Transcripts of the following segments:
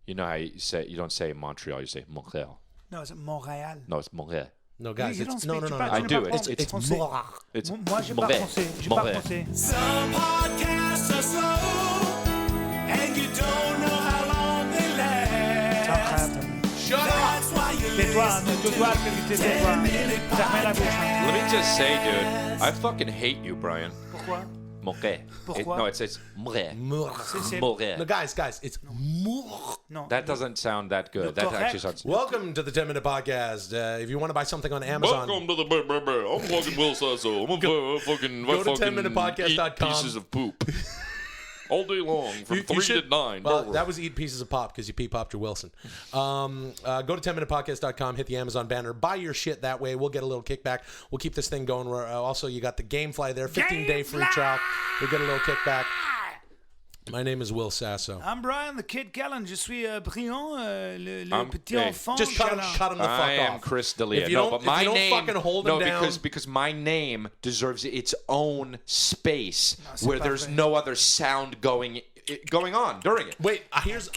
You know how you don't say Montreal, you say Montreal. No, it's Montréal. No, it's Montréal. No, guys, it's no. I do. It's Montréal. It's Moi, je parle français. Je parle français. Some podcasts are slow, and you don't know how long they last. Shut up! That's why you Tais-toi, listen to tais-toi, tais-toi. Fermez la bouche. Let me just say, dude, I fucking hate you, Brian. Pourquoi? Montréal. Pourquoi? No, it's Montréal. Montréal. No, guys, it's No. That doesn't sound that good. That correct. actually sounds. Welcome to the 10-Minute Podcast. If you want to buy something on Amazon, Welcome to the. I'm fucking Will Sasso. I'm a fucking. go to 10minutepodcast.com. Eat pieces of poop. All day long from 3 to 9. Well, that was eat pieces of pop because you pee-popped your Wilson. Go to 10minutepodcast.com, hit the Amazon banner, buy your shit that way. We'll get a little kickback. We'll keep this thing going. Also, you got the Gamefly there, 15-day free trial. We'll get a little kickback. My name is Will Sasso. I'm Bryan, the Kid Callen. Je suis Bryan, le petit enfant. Just cut him the fuck off. I am Chris D'Elia. If you no, don't- but my if you don't name. fucking hold him down- because my name deserves its own space c'est where pas there's vrai. no other sound going on during it. Wait,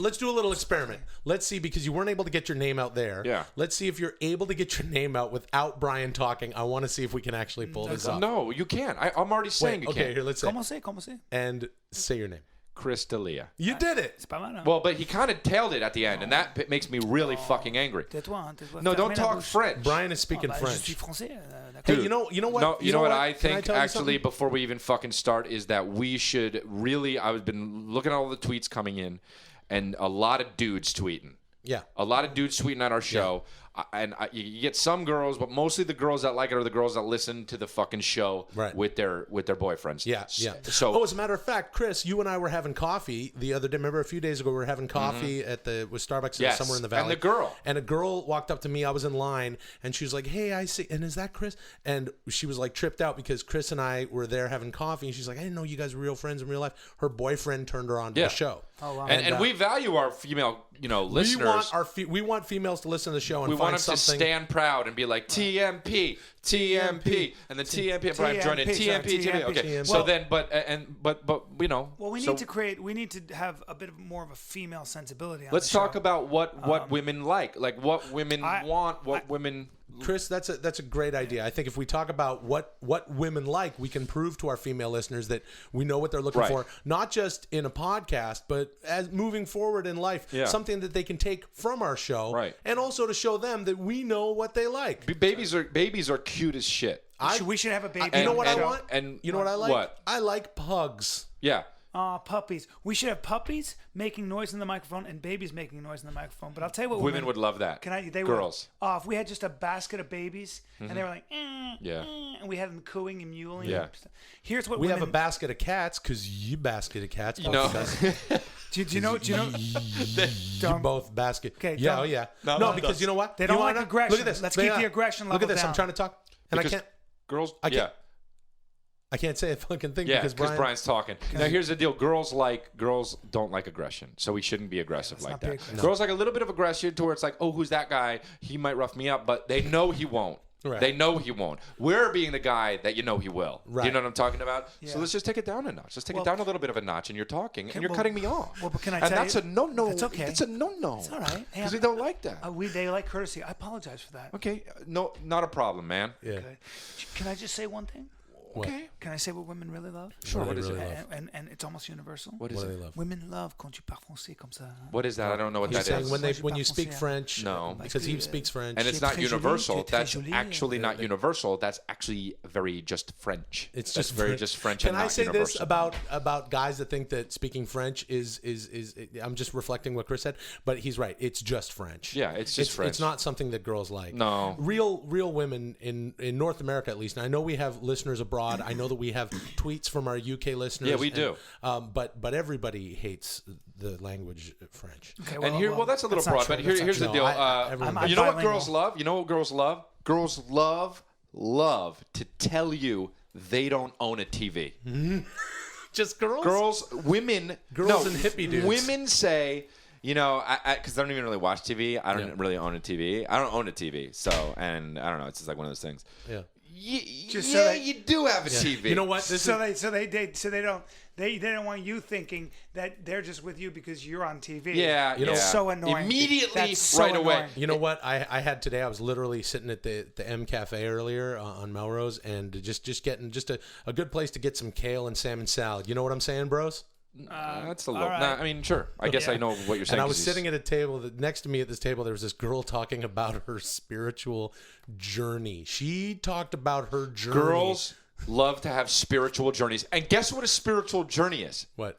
let's do a little experiment. Let's see, because you weren't able to get your name out there. Yeah. Let's see if you're able to get your name out without Bryan talking. I want to see if we can actually pull this off. No, you can't. I'm already saying Wait, you okay, can't. here, let's say. Commencez. And say your name. Chris D'Elia. You did it. C'est pas mal, hein? Well, but he kind of tailed it at the end, and that makes me really fucking angry. Tais-toi, tais-toi. No, don't Fermez la talk bouche. French. Bryan is speaking Je French. suis français. D'accord. Hey, you know what? No, you know what I Can think, tell you actually, something? before we even fucking start, is that we should really, I've been looking at all the tweets coming in, and a lot of dudes tweeting. Yeah. A lot of dudes tweeting at our show. You get some girls, but mostly the girls that like it are the girls that listen to the fucking show Right. with their boyfriends. Yeah. So, as a matter of fact, Chris, you and I were having coffee the other day. Remember a few days ago we were having coffee with Starbucks Yes. somewhere in the valley. And a girl walked up to me. I was in line, and she was like, "Hey, I see." And is that Chris? And she was like tripped out because Chris and I were there having coffee, and she's like, "I didn't know you guys were real friends in real life." Her boyfriend turned her on to the show. Oh, wow. and we value our female, listeners. We want females to listen to the show and We find want them to something. stand proud and be like TMP, and then TMP, and Brian joined in TMP. Okay, TMP. so Well- then, but you know. Well, we so need to have a bit more of a female sensibility on let's the show. talk about what women like what women want, what women. Chris, that's a great idea. I think if we talk about what women like, we can prove to our female listeners that we know what they're looking Right. for, not just in a podcast, but as moving forward in life, Yeah. something that they can take from our show, Right. and also to show them that we know what they like. Babies are cute as shit. We should have a baby. You know on what the I show. want? And you know what I like? what? I like pugs. Yeah. Puppies. We should have puppies making noise in the microphone and babies making noise in the microphone. But I'll tell you what, Women would love that. They Girls. Would, if we had just a basket of babies and they were like, Yeah. and we had them cooing and mewling. Yeah. Here's what We women, have a basket of cats because you basket of cats. You know. Do you know? You both basket. Okay, yeah, don't- oh yeah. No, No, no, because you know what? They don't You like wanna- aggression. Look at this. Let's keep the aggression Look at level this. I'm down. trying to talk, and Because I can't. girls. I can't. Yeah. I can't say a fucking thing Yeah, because because Brian's talking. Now, here's the deal: girls don't like aggression, so we shouldn't be aggressive like not be that. aggressive. Girls like a little bit of aggression to where it's like, oh, who's that guy? He might rough me up, but they know he won't. Right. They know he won't. We're being the guy that you know he will. Right. You know what I'm talking about? Yeah. So let's just take it down a notch. Let's take it down a little bit of a notch, and you're talking, and you're well- cutting me off. well, but can I and tell that's you- a no-no. That's okay. It's a no-no. It's all right. Hey, Because we don't like that. they like courtesy. I apologize for that. Okay, no, not a problem, man. Yeah. Okay. Can I just say one thing? Okay. Can I say what women really love? Sure. What What is do they it? really love? And it's almost universal. What is What do it? they love? Women love quand tu parles français comme ça. What is that? I don't know what He's that saying is. when you speak French, No. because he speaks French. And it's C'est not très joli, universal. c'est très That's joli. actually not universal. That's actually very just French. It's That's just very French. just French. Can and I not say universal. this about guys that think that speaking French is I'm just reflecting what Chris said, but he's right. It's just French. Yeah, it's just French. It's not something that girls like. No. Real women in North America, at least. And I know we have listeners abroad. I know that we have tweets from our UK listeners. Yeah, we do. But everybody hates the language French. Okay, And here, well, that's a little not broad. true. But That's not here's the true. deal. everyone- I'm you know what bilingual. girls love? You know what girls love? Girls love to tell you they don't own a TV. Just girls? Women Girls and hippie dudes. Women say, you know, because I don't even really watch TV. I don't really own a TV. I don't own a TV. So, and I don't know. It's just like one of those things. Yeah. Just so you do have a TV. You know what? They don't want you thinking that they're just with you because you're on TV. Yeah, You know, It's so annoying. Immediately, That's so right away. annoying. You know what? I had today. I was literally sitting at the M Cafe earlier on Melrose, and just getting a good place to get some kale and salmon salad. You know what I'm saying, bros? That's a little. right. Nah, I mean, sure. I guess I know what you're saying. And I was 'cause sitting at a table next to me at this table. There was this girl talking about her spiritual journey. She talked about her journey. Girls love to have spiritual journeys, and guess what a spiritual journey is? What?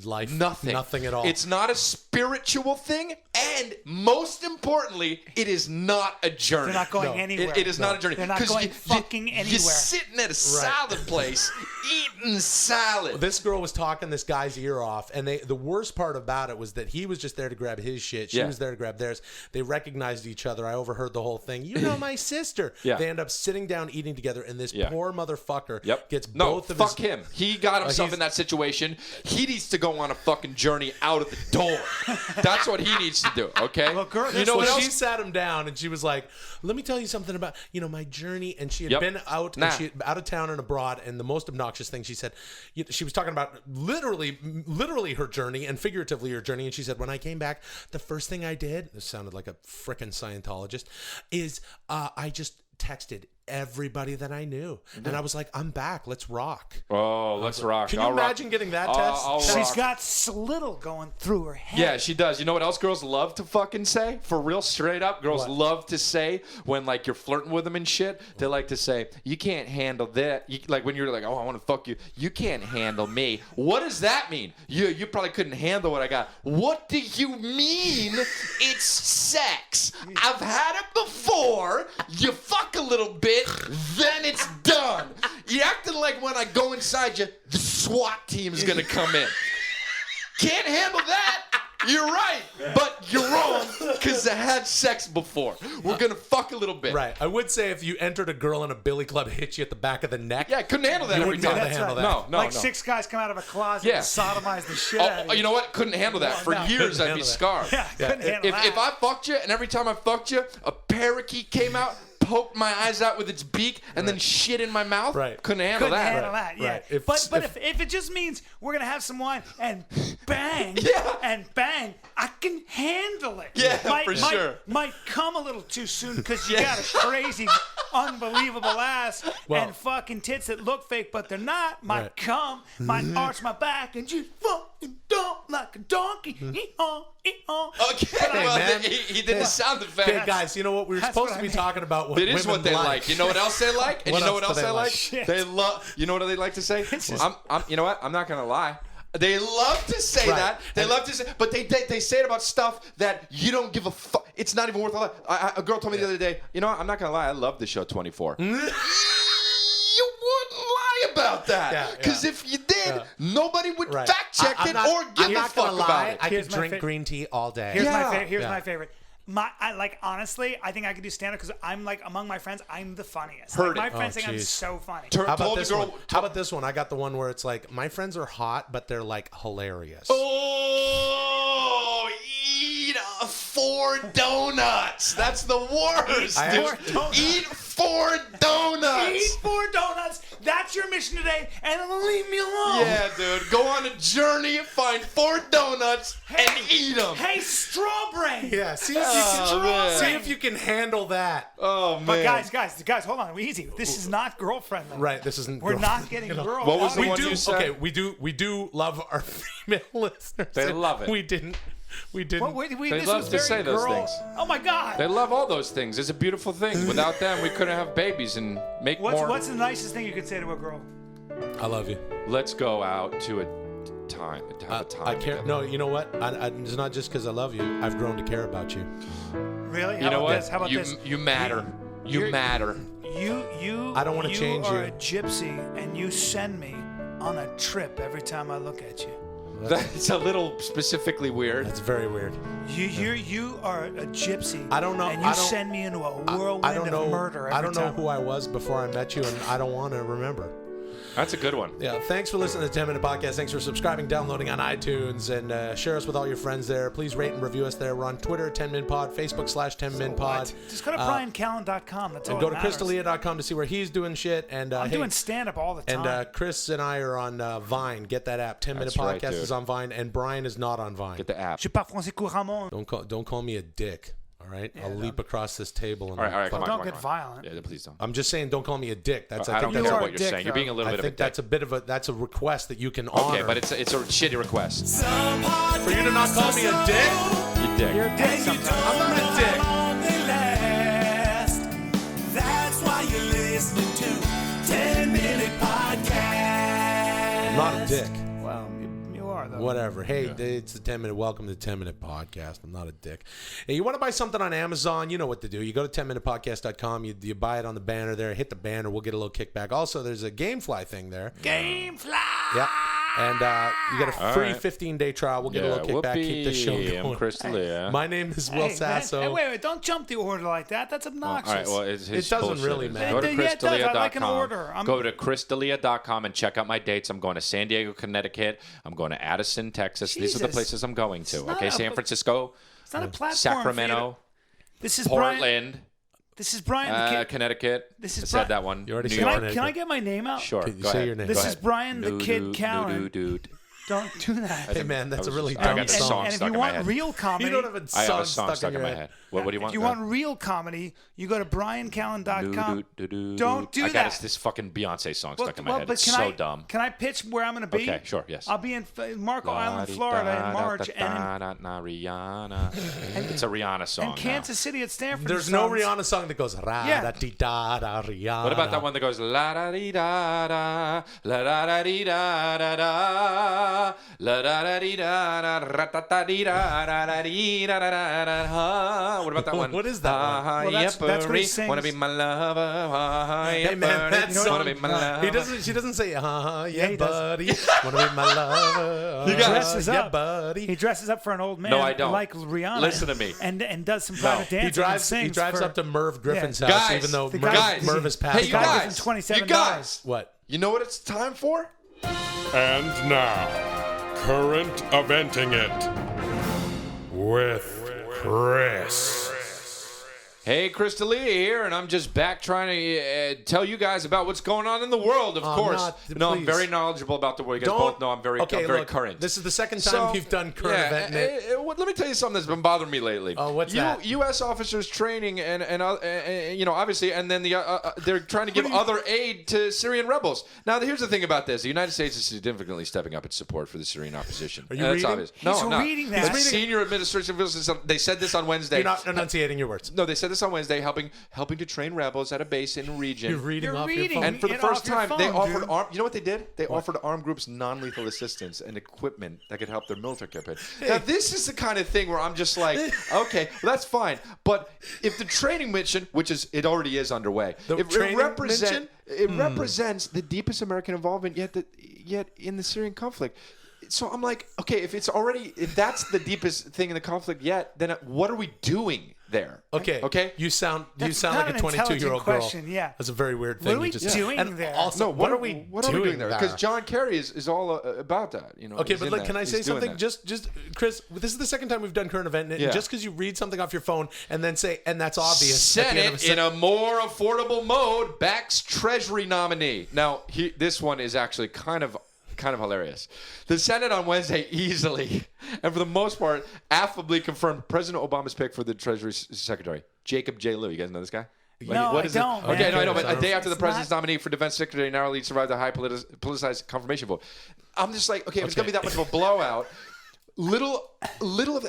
Life? Nothing. Nothing at all. It's not a spiritual thing, and most importantly, it is not a journey. They're not going anywhere. It is not a journey. They're not 'Cause going fucking You're anywhere. sitting at a salad place eating salad. This girl was talking this guy's ear off, and the worst part about it was that he was just there to grab his shit. She was there to grab theirs. They recognized each other. I overheard the whole thing. You know my sister. Yeah. They end up sitting down eating together, and this poor motherfucker gets No, both of fuck his... him. He got himself in that situation. He needs to go on a fucking journey out of the door. That's what he needs to do, okay? Well, girl, you know what else? She sat him down, and she was like, let me tell you something about, my journey. And she had been out of town and abroad, and the most obnoxious thing she said, she was talking about literally her journey and figuratively her journey. And she said, when I came back, the first thing I did, this sounded like a frickin' Scientologist, is I just texted everybody that I knew. And I was like, I'm back. Let's rock. Oh, let's rock. Can you imagine getting that test? She's got slittle going through her head. Yeah, she does. You know what else girls love to fucking say? For real, straight up, girls love to say when like you're flirting with them and shit. They like to say, "You can't handle that." Like when you're like, "Oh, I want to fuck you." You can't handle me. What does that mean? You probably couldn't handle what I got. What do you mean? It's sex. I've had it before. You fuck a little bit, then it's done. You're acting like when I go inside you, the SWAT team's gonna come in. Can't handle that. You're right, but you're wrong because I had sex before. We're gonna fuck a little bit. Right. I would say if you entered a girl in a billy club, hit you at the back of the neck. Yeah, I couldn't handle that You every wouldn't be able time. to handle that. No, no, Like no. 6 guys come out of a closet Yeah. and sodomize the shit out of you. You know what? Couldn't handle that. For years, I'd be handle that. scarred. Yeah, couldn't handle that. If I fucked you, and every time I fucked you, a parakeet came out, poked my eyes out with its beak, and then shit in my mouth. Right. Couldn't handle Couldn't that. handle that, yeah. Right. But if it just means we're gonna have some wine and bang and bang, I can handle it. Yeah, for sure. Might come a little too soon because you got a crazy, unbelievable ass and fucking tits that look fake but they're not. Might come, might arch my back and just fucking dump like a donkey. Ee-haw, ee-haw. Okay, well, man. he did the sound effect. Okay, guys, you know what? We were That's supposed what to I be mean. talking about what It is women what they like. You know what else they like? And What you know else what else do they they like? like? Shit. They love. You know what they like to say? You know what? I'm not gonna lie. They love to say that. They love to say, but they say it about stuff that you don't give a fuck. It's not even worth a lie. A girl told me the other day. You know what? I'm not gonna lie. I love the show 24. You wouldn't lie about that, because if you did, nobody would fact check it or give a fuck about it. I Here's could my drink fa- green tea all day. Here's Yeah. my favorite. Honestly, I think I could do stand up because I'm like among my friends, I'm the funniest. Heard my it. friends think I'm jeez. so funny. How about Told this the girl. one? How about this one? I got the one where it's like, my friends are hot, but they're like hilarious. Oh, eat 4 donuts. That's the worst. I dude. actually- Eat 4 donuts. Eat 4 donuts. That's your mission today, and then leave me alone. Yeah, dude. Go on a journey, find 4 donuts, and eat them. Hey, straw brain. Yeah, see if you can handle that. Oh, man. But guys, hold on, easy. This is not girl-friendly. Right, this isn't. We're not getting girls. What was the We one do. you said? Okay, we do love our female listeners. They love it. We didn't. They this love was to very say those girl. things. Oh my God. They love all those things. It's a beautiful thing. Without them, we couldn't have babies and make more. What's the nicest thing you could say to a girl? I love you. Let's go out to a time. Have a time. I care. together. No, you know what? It's not just because I love you. I've grown to care about you. Really? You know what? How about this? You matter. You You're- matter. You. I don't wanna change You are you. a gypsy, and you send me on a trip every time I look at you. That's a little specifically weird. That's very weird. You are a gypsy. I don't know. And you send me into a whirlwind I don't know. of murder every I don't know time. who I was before I met you, and I don't want to remember. That's a good one. Yeah, thanks for listening to the 10 Minute Podcast. Thanks for subscribing, downloading on iTunes, and share us with all your friends there. Please rate and review us there. We're on Twitter, 10minpod, Facebook /10minpod. Just go to BryanCallen.com. That's all And go to that matters. ChrisDelia.com to see where he's doing shit. And I'm doing stand-up all the time. And Chris and I are on Vine. Get that app. 10 Minute That's right, Podcast dude. is on Vine, and Brian is not on Vine. Get the app. Je parle français couramment. Don't call me a dick. All right, I'll leap across this table. And All right, come on. Don't get violent. Yeah, please don't. I'm just saying, don't call me a dick. That's I don't think care that's what you're dick, saying. You're being a little I bit of a think dick. that's a request that you can honor. Okay, but it's a shitty request. Some for you to not call me a dick. You dick. You're a dick sometimes. I'm not a dick. they last. That's why you're listening to 10 Minute Podcast. I'm not a dick. Well, you are, though. Whatever. Hey, it's the 10 Minute. Welcome to the 10 Minute Podcast. I'm not a dick. Hey, you want to buy something on Amazon? You know what to do. You go to 10minutepodcast.com. You buy it on the banner there. Hit the banner. We'll get a little kickback. Also, there's a GameFly thing there. Gamefly! Yeah. And you get a free right. 15-day trial. We'll get a little kickback. Keep the show whoopee. going. I'm Chris D'Elia. My name is Will Hey, Sasso. man. Hey, wait, don't jump the order like that. That's obnoxious. All right, well, it's his It doesn't bullshit. really matter. Go to Yeah, it does. I like an ChrisD'Elia.com. order. Go to ChrisD'Elia.com and check out my dates. I'm going to San Diego, Connecticut. I'm going to Addison, Texas. These are the Jesus. places I'm going to. It's not Okay, a- San Francisco, It's not a platform. Sacramento, This is Brian. Portland, This is Brian. The kid. Connecticut. This is I said Brian- that one. You already New said York. Connecticut. Can I get my name out? Sure. Okay, you go say ahead. your name. This Go is ahead. Brian the Kid Callen. Dude. Don't do that. Hey, man, that's a really I dumb got the song. song And if stuck you in my want head. real comedy, You don't have a I have song a song stuck in my your head. What do you want? if you want real comedy, you go to BryanCallen.com. Don't do I got that. this fucking Beyonce song stuck in my head. but It's can so I, dumb. Can I pitch where I'm going to be? Okay, sure, yes. I'll be in Marco Island, Florida in March, and Rihanna. It's a Rihanna song. in Kansas City at Stanford. There's no Rihanna song that goes Yeah. ra-da-dee-da-da, Rihanna. What about that one that goes la da dee da da la da da dee da da da la da da dee da da ra ta ta dee da da da dee da da da da? What about that one? What is that one? Well, that's what he sings. Wanna be my lover? Hey man, that song. Wanna be my lover? She doesn't say, yeah, he does. buddy. Wanna be my lover? You guys- dresses yeah, up. buddy. He dresses up for an old man. No, I don't. Like Rihanna. Listen to me. And does some private dancing. He drives and sings up for, to Merv Griffin's house, Guys, even though the Merv, guy- Merv is passed Hey, you guy out. gives guys. him $27. You guys. What? You know what it's time for? And now, current eventing it with Chris. Hey, Chris D'Elia here, and I'm just back trying to tell you guys about what's going on in the world, of course. I'm please. very knowledgeable about the world. You guys both know I'm very look, current. This is the second time you've done current event. Let me tell you something that's been bothering me lately. Oh, what's that? U.S. officers training and obviously, and then they're trying to give other aid to Syrian rebels. Now, here's the thing about this: the United States is significantly stepping up its support for the Syrian opposition. Are you That's reading? obvious. He's No, I'm not. reading that. It's He's reading- senior administration officials. They said this on Wednesday. You're not enunciating your words. No, they said this on Wednesday, helping to train rebels at a base in the region. You're reading You're off reading. your phone. And for the Get first off your time, they phone, offered dude. you know what they did? They offered armed groups non-lethal assistance and equipment that could help their military campaign. Now, this is the kind of thing where I'm just like, okay, well, that's fine. But if the training mission, which is it already is underway, The if training it represents the deepest American involvement yet in the Syrian conflict. So I'm like, okay, if that's the deepest thing in the conflict yet, then what are we doing there? Okay. You sound That's like not a an 22-year-old girl. question, yeah. That's a very weird thing. What are we you just doing and there? Also, No, what are we doing there? there? Because John Kerry is all about that. You know. Okay, he's but in like, that. can I say He's doing something? that. Just Chris, this is the second time we've done current event, and Yeah. just because you read something off your phone and then say, and that's obvious. at the end of Senate, in a more affordable mode, backs Treasury nominee. Now, this one is actually kind of hilarious. The Senate on Wednesday easily, and for the most part, affably confirmed President Obama's pick for the Treasury Secretary, Jacob J. Lew. You guys know this guy? No, I don't, man. Okay, no, I know, but a It's day after the not- president's nominee for defense secretary narrowly survived the high politicized confirmation vote. I'm just like, okay, if it's going to be that much of a blowout, little of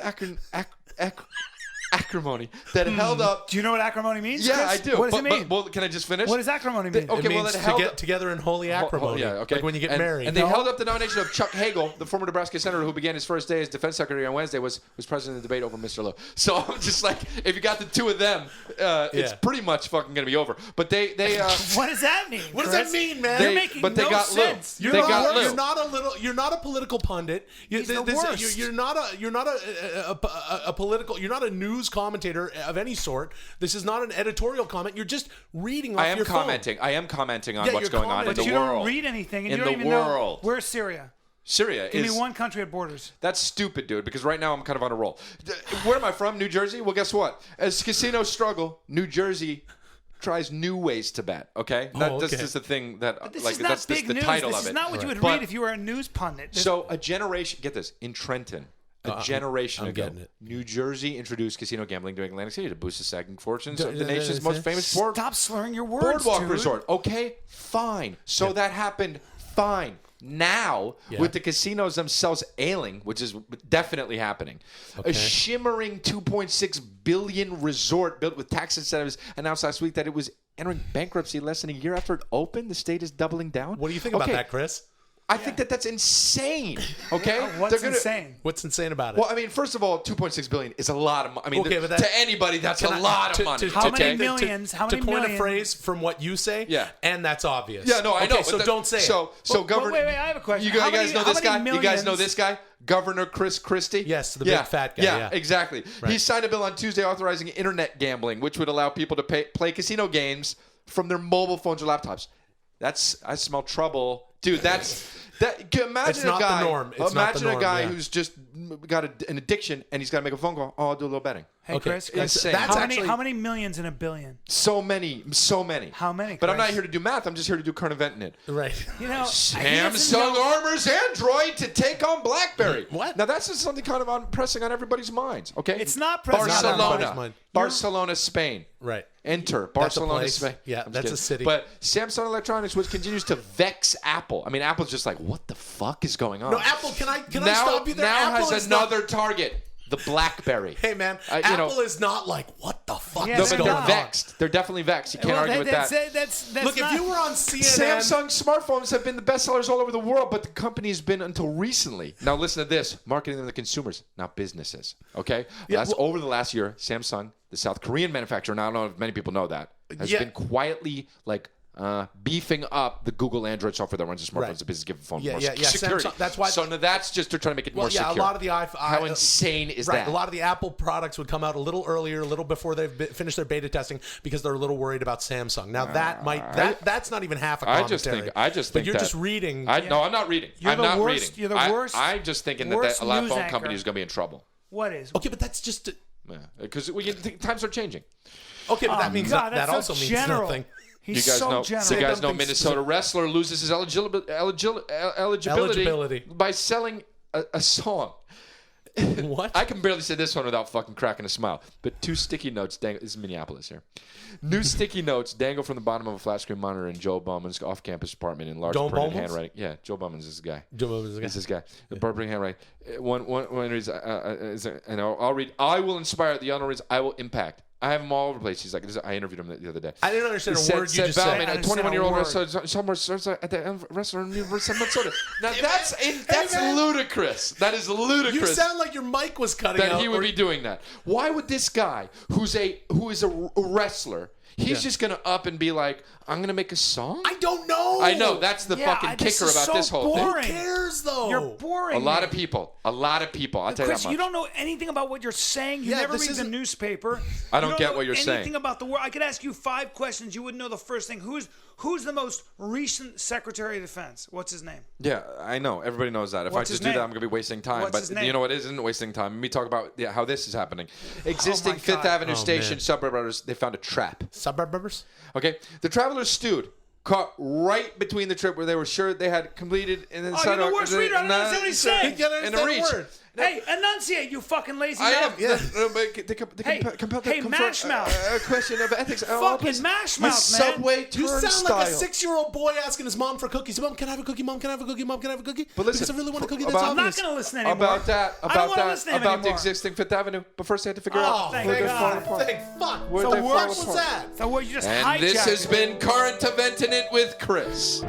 acrimony that held up. Do you know what acrimony means? Yeah, Chris? I do. What does it But- mean? well, can I just finish? What does acrimony mean? Okay, it well, means it to held get together in holy acrimony. Yeah, okay. Like when you get married. And they held up the nomination of Chuck Hagel, the former Nebraska senator who began his first day as defense secretary on Wednesday, was president of the debate over Mr. Lowe. So I'm just like, if you got the two of them, it's pretty much fucking going to be over. But they What does that mean? What does Chris? that mean, man? You're making but they no got sense. Lou. They got Lou. You're not a political pundit. He's the worst. You're not a political. You're not a news commentator of any sort. This is not an editorial comment. You're just reading off your phone. I am commenting on Yeah, what's you're going on in But the you world. don't read anything, and In you don't the even world. know where's Syria. Syria Give is... me one country at borders. That's stupid, dude, because right now I'm kind of on a roll. Where am I from? New Jersey? Well, guess what? As casinos struggle, New Jersey tries new ways to bet, okay? This is the thing that, But this like, is not that's big the news. title This of is it. not what you would But- read if you were a news pundit. So a generation, get this, in Trenton, a generation I'm ago, getting it. New Jersey introduced casino gambling to Atlantic City to boost the sagging fortunes of the nation's most famous sport. Stop slurring your words, Boardwalk dude. resort. Okay, fine. So that happened. Fine. Now, with the casinos themselves ailing, which is definitely happening, a shimmering $2.6 billion resort built with tax incentives announced last week that it was entering bankruptcy less than a year after it opened. The state is doubling down. What do you think about that, Chris? I think that's insane. Okay, What's insane? What's insane about it? Well, I mean, first of all, $2.6 billion is a lot of money. I mean, Okay, but that- to anybody, that's a lot of money. How many okay? millions? How many to coin millions? a phrase from what you say, and that's obvious. Yeah, no, I know. So but don't say it. So, Governor. wait, I have a question. You How guys many- know how this many guy? You guys know millions- this guy? Governor Chris Christie? Yes, the big fat guy, yeah. exactly. He signed a bill on Tuesday authorizing internet gambling, which would allow people to play casino games from their mobile phones or laptops. I smell trouble. Dude, imagine It's not a guy, the norm. It's not the imagine a norm, guy yeah. who's just got an addiction and he's got to make a phone call. Oh, I'll do a little betting. Hey, Okay. Chris. Insane. That's How actually- many millions in a billion? So many. How many, But I'm not Chris? here to do math. I'm just here to do current event in it. Right. You know, Samsung armors Android to take on BlackBerry. What? Now that's just something kind of pressing on everybody's minds. Okay, It's not pressing on everybody's Barcelona, mind. Barcelona, Spain. Right. Enter That's a Barcelona, place. Spain. Yeah, I'm just that's a kidding. city. But Samsung Electronics, which continues to vex Apple. I mean, Apple's just like, what the fuck is going on? No, Apple. Can I now, stop you there? Now Apple has is not- another target. The BlackBerry. Hey man, you Apple know- is not like what the fuck Yeah, No, is but they're they're going on. vexed. They're definitely vexed. You can't argue with that. That's Look, not, if you were on CNN, Samsung smartphones have been the best sellers all over the world, but the company has been until recently. Now listen to this: marketing them to consumers, not businesses. Okay, over the last year, Samsung, the South Korean manufacturer, now I don't know if many people know that, has been quietly beefing up the Google Android software that runs the smartphones. Right. The business give phone Yeah, more yeah, yeah. security. Samsung- that's why- So now that's just they're trying to make it more secure. a lot of the iPhone. How insane is right, that? A lot of the Apple products would come out a little earlier, a little before they've finished their beta testing because they're a little worried about Samsung. Now that's not even half a commentary. I just think But you're that- just reading. No, I'm not reading. You're I'm the not worst- reading. you're the worst- I'm just thinking worst that a lot of news phone anchor. companies are going to be in trouble. What is? Okay, but that's just. Because times are changing. Okay, but that means God, that that's also so means general. nothing. He's You guys so know. generous. You guys know Something Minnesota wrestler loses his eligibility Eligibility. by selling a song. What? I can barely say this one without fucking cracking a smile. But two sticky notes dangle. This is Minneapolis here. New sticky notes dangle from the bottom of a flat screen monitor in Joe Bowman's off-campus apartment in large Joe printed Bowman's? handwriting. Yeah, Joe Bowman's this guy. Joe Bowman's the guy. This is guy. The printed handwriting. One reads, and I'll read. I will inspire. The other reads, I will impact. I have him all over the place. He's like, I interviewed him the other day. I didn't understand a word you said just said. Bauman, I a understand 21-year-old a word. wrestler, somewhere at the wrestler in Minnesota. Now that's ludicrous. That is ludicrous. You sound like your mic was cutting out. that he would be doing that. Why would this guy, who is a wrestler, he's just gonna up and be like, I'm gonna make a song? I don't know. I know that's the Yeah, fucking this kicker is about so this whole boring. thing. Who cares though? You're boring. A lot me. of people. I'll tell you that Chris, much. you don't know anything about what you're saying. You Yeah, never this read the isn't- newspaper. I don't You get know what you're saying. Anything about the world? I could ask you 5 questions. You wouldn't know the first thing. Who's the most recent Secretary of Defense? What's his name? Yeah, I know. Everybody knows that. If What's I just his do that, name? I'm going to be wasting time. What's his But name? you know what isn't wasting time? Let me talk about how this is happening. Existing my Fifth God. Avenue Oh, Station man. suburbs, they found a trap. Suburbers? Okay? The travelers stewed. Caught right between the trip where they were sure they had completed and then you're the worst reader. I don't understand what he's saying. You can't in understand a reach. a word. Hey, enunciate, you fucking lazy I man. am. Yeah. Hey, mash mouth. a question of ethics. Fucking mash mouth, man. Subway You turnstile. sound like a 6-year-old boy asking his mom for cookies. Mom, can I have a cookie? Mom, can I have a cookie? Mom, can I have a cookie? But listen, because I really want a cookie. That's about- I'm not obvious. going to listen anymore. About that, I don't wanna listen to him about the anymore. existing Fifth Avenue. But first, they had to figure out Oh, thank where they're God. falling apart. Thank fuck. Where'd So they fall what was apart? that? So what, you just And hijacked this has it. been Current Eventing It with Chris.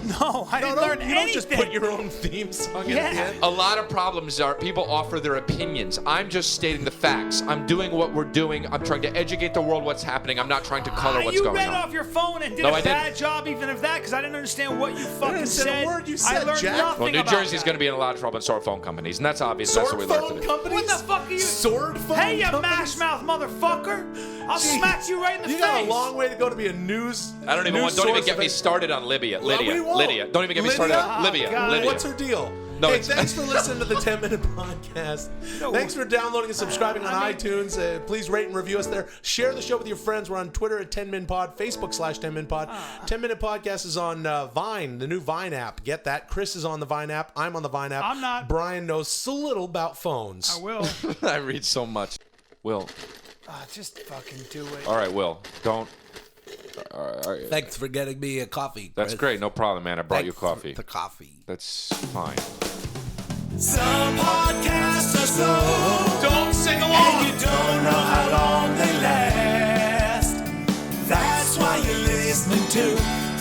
No, I didn't learn you don't just anything. put your own theme song at the Yeah. end. A lot of problems are people offer their opinions. I'm just stating the facts. I'm doing what we're doing. I'm trying to educate the world what's happening. I'm not trying to color what's you going read on. off your phone and did No, a I didn't. bad job even of that because I didn't understand what you fucking didn't say a word you I said, learned Jack. nothing Well, New about Jersey's that. going to be in a lot of trouble with sword phone companies, and that's obvious. That's Sword what we learned phone today. companies? What the fuck are you? Sword phone Hey, you companies? mash mouth motherfucker! I'll smack you right in the You face. got a long way to go to be a news. I don't even news don't even source get of me it. started on Libya. we won't. Lydia. Don't even get me started on Libya. God. Lydia. What's her deal? No, hey, it's- thanks for listening to the 10-Minute Podcast. Thanks for downloading and subscribing on iTunes. Please rate and review us there. Share the show with your friends. We're on Twitter at 10minpod, Facebook/10minpod. 10-Minute Podcast is on Vine, the new Vine app. Get that. Chris is on the Vine app. I'm on the Vine app. I'm not. Brian knows a little about phones. I will. I read so much. Will. Just fucking do it. All right, Will. Don't. All right. Thanks for getting me a coffee. That's great. No problem, man. I brought you coffee. The coffee. That's fine. Some podcasts are slow, Don't sing and you don't know how long they last. That's why you're listening to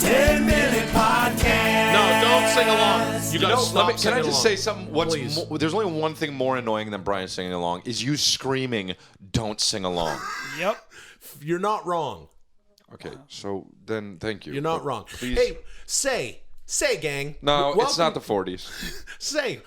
10-Minute Podcast. No, don't sing along. You gotta stop Can I singing just along. say something? Please. There's only one thing more annoying than Brian singing along is you screaming, "Don't sing along." Yep. You're not wrong. Okay, so then thank you. You're not But wrong. Please. Hey, say, gang. no, it's Welcome- not the 40s. Say,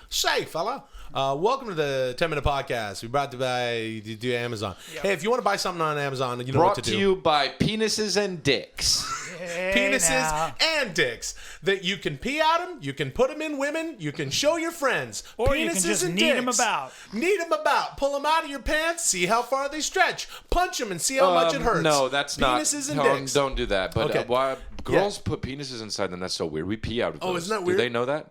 fella. Welcome to the 10-Minute Podcast. We brought to by to Amazon. Hey, if you want to buy something on Amazon, you know Brought what to to do. you by Penises and Dicks. Penises now. and dicks that you can pee at them, you can put them in women, you can show your friends. Or Penises you can just and knead 'em dicks. about. Knead them about. Pull them out of your pants, see how far they stretch. Punch them and see how much it hurts. No, that's not. Penises and don't, dicks. don't do that. But Okay. why girls put penises inside them? That's so weird. We pee out of those. Oh, isn't that weird? Do they know that?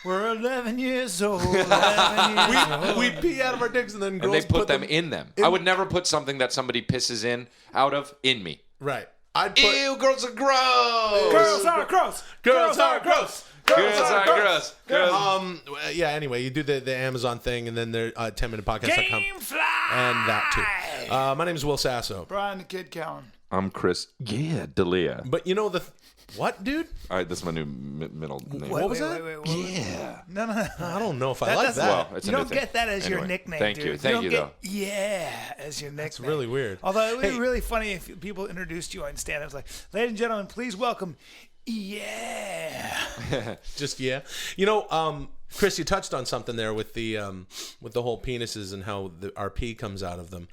We're 11 years old. 11 years old. We pee out of our dicks and then And girls they put them in them. I would never put something that somebody pisses in out of in me. Right. I'd put Ew, girls are gross. Girls are gross. Girls are gross. Girls are gross. Girls. Yeah, anyway, you do the Amazon thing and then the 10minutepodcast.com Gamefly. and that too. My name is Will Sasso. Brian the Kid Callen. I'm Chris. Yeah, Delia. But you know what, dude? All right, that's my new middle name. What was that? Wait. Yeah. No. I don't know if I That like doesn't- that. Well, it's a You new don't thing. get that as your Anyway, nickname, thank dude. you. Thank don't you, get though. Yeah, as your nickname. It's really weird. Although it would be Hey. really funny if people introduced you on stand. It was like, ladies and gentlemen, please welcome. Yeah. Just yeah. You know, Chris, you touched on something there with the whole penises and how our pee comes out of them.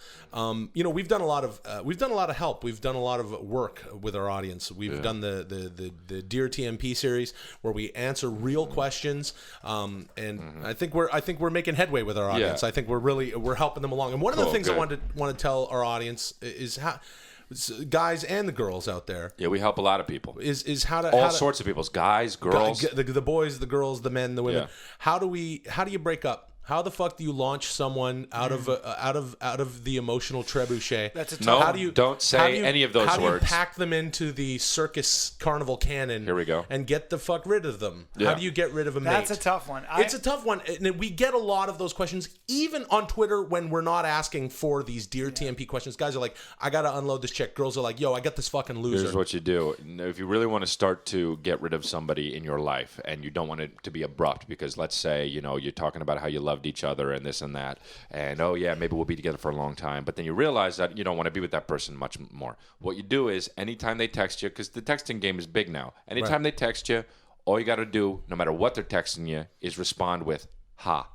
You know, we've done a lot of help. We've done a lot of work with our audience. We've done the Dear TMP series where we answer real questions, and I think we're making headway with our audience. Yeah. I think we're helping them along. And one of the Cool, things I good. want to tell our audience is how guys and the girls out there Yeah, we help a lot of people. is how to All sorts of people. Guys, girls. the boys, the girls, the men, the women. Yeah. How do you break up? How the fuck do you launch someone out of the emotional trebuchet? That's a tough No, one. don't say any of those how words. do you pack them into the circus carnival cannon? Here we go. And get the fuck rid of them. Yeah. How do you get rid of a mate? That's a tough one. It's a tough one. And we get a lot of those questions, even on Twitter when we're not asking for these Dear TMP questions. Guys are like, I got to unload this chick. Girls are like, yo, I got this fucking loser. Here's what you do. If you really want to start to get rid of somebody in your life and you don't want it to be abrupt because let's say, you're talking about how you loved each other and this and that and oh yeah, maybe we'll be together for a long time, but then you realize that you don't want to be with that person much more. What you do is anytime they text you, because the texting game is big now, anytime they text you, all you got to do, no matter what they're texting you, is respond with ha.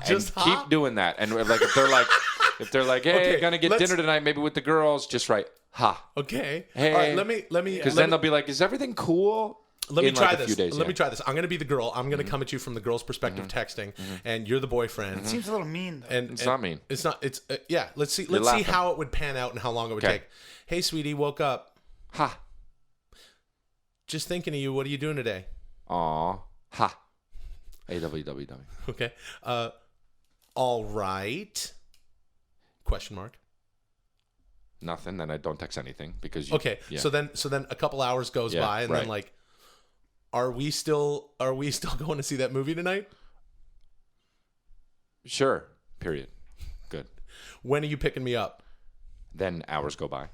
Just and ha? keep doing that. And like if they're like, hey, Okay, gonna get let's- dinner tonight, maybe with the girls, just write ha. Okay. Hey. All right, let me Because then they'll be like, is everything cool? Let me in try like a this. few days, Let yeah. me try this. I'm going to be the girl. I'm going to come at you from the girl's perspective, texting, and you're the boyfriend. Seems a little mean, though. And It's not mean. It's not. It's yeah. Let's see. Let's see laughing. how it would pan out and how long it would Okay. take. Hey, sweetie, woke up. Ha. Just thinking of you. What are you doing today? Aw. Ha. AWWW. Okay. All right. Question mark. Nothing. Then I don't text anything because you. Okay. Yeah. So then a couple hours goes Yeah, by, and then right. like, are we still going to see that movie tonight? Sure. Period. Good. When are you picking me up? Then hours go by.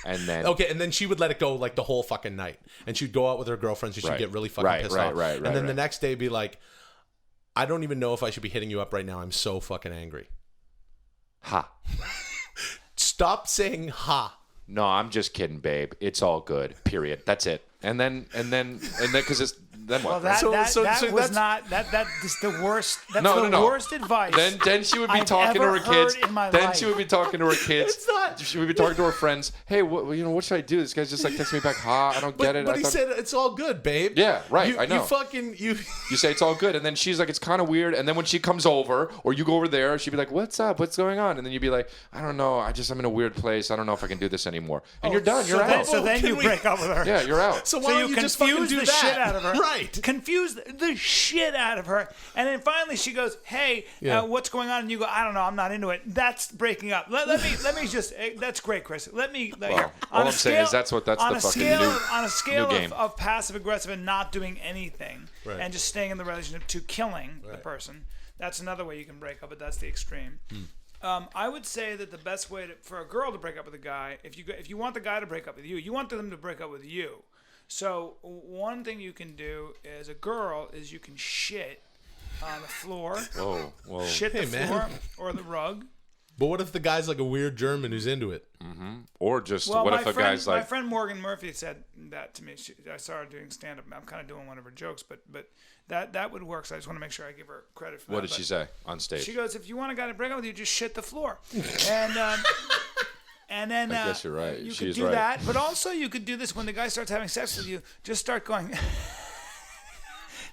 And then and then she would let it go like the whole fucking night, and she'd go out with her girlfriends. And she'd get really fucking pissed off. And then the next day, be like, "I don't even know if I should be hitting you up right now. I'm so fucking angry." Ha. Stop saying ha. No, I'm just kidding, babe. It's all good. Period. That's it. And then, because it's then what? Well, right? that was not that is the worst. That's the worst advice. Then she would be I've talking to ever her kids. heard in my Then life. she would be talking to her kids. It's not. She would be talking to her friends. Hey, what should I do? This guy's just like texting me back. Ha, I don't get it. But he said it's all good, babe. Yeah, right. I know. You fucking you. You say it's all good, and then she's like, it's kind of weird. And then when she comes over, or you go over there, she'd be like, "What's up? What's going on?" And then you'd be like, "I don't know. I'm in a weird place. I don't know if I can do this anymore." And you're done. You're out. So then you break up with her. Yeah, you're out. So why don't you just fucking do the that? shit out of her. Right. Confuse the shit out of her. And then finally she goes, "Hey, what's going on?" And you go, "I don't know. I'm not into it." That's breaking up. Let me just. That's great, Chris. Let me. Well, all I'm saying is that's the fucking on a scale new game. of passive aggressive and not doing anything Right. and just staying in the relationship to killing the person. That's another way you can break up, but that's the extreme. I would say that the best way for a girl to break up with a guy, if you want the guy to break up with you want them to break up with you. So one thing you can do as a girl is you can shit on the floor. Whoa. Shit the floor or the rug. But what if the guy's like a weird German who's into it? Or just Well, what if a guy's my like, friend Morgan Murphy said that to me. I saw her doing stand-up. I'm kind of doing one of her jokes, but that would work. So I just want to make sure I give her credit for that. what did she say on stage? She goes, if you want a guy to break up with you, just shit the floor. And then I guess you're right. You She's could do right. that, but also you could do this when the guy starts having sex with you. Just start going.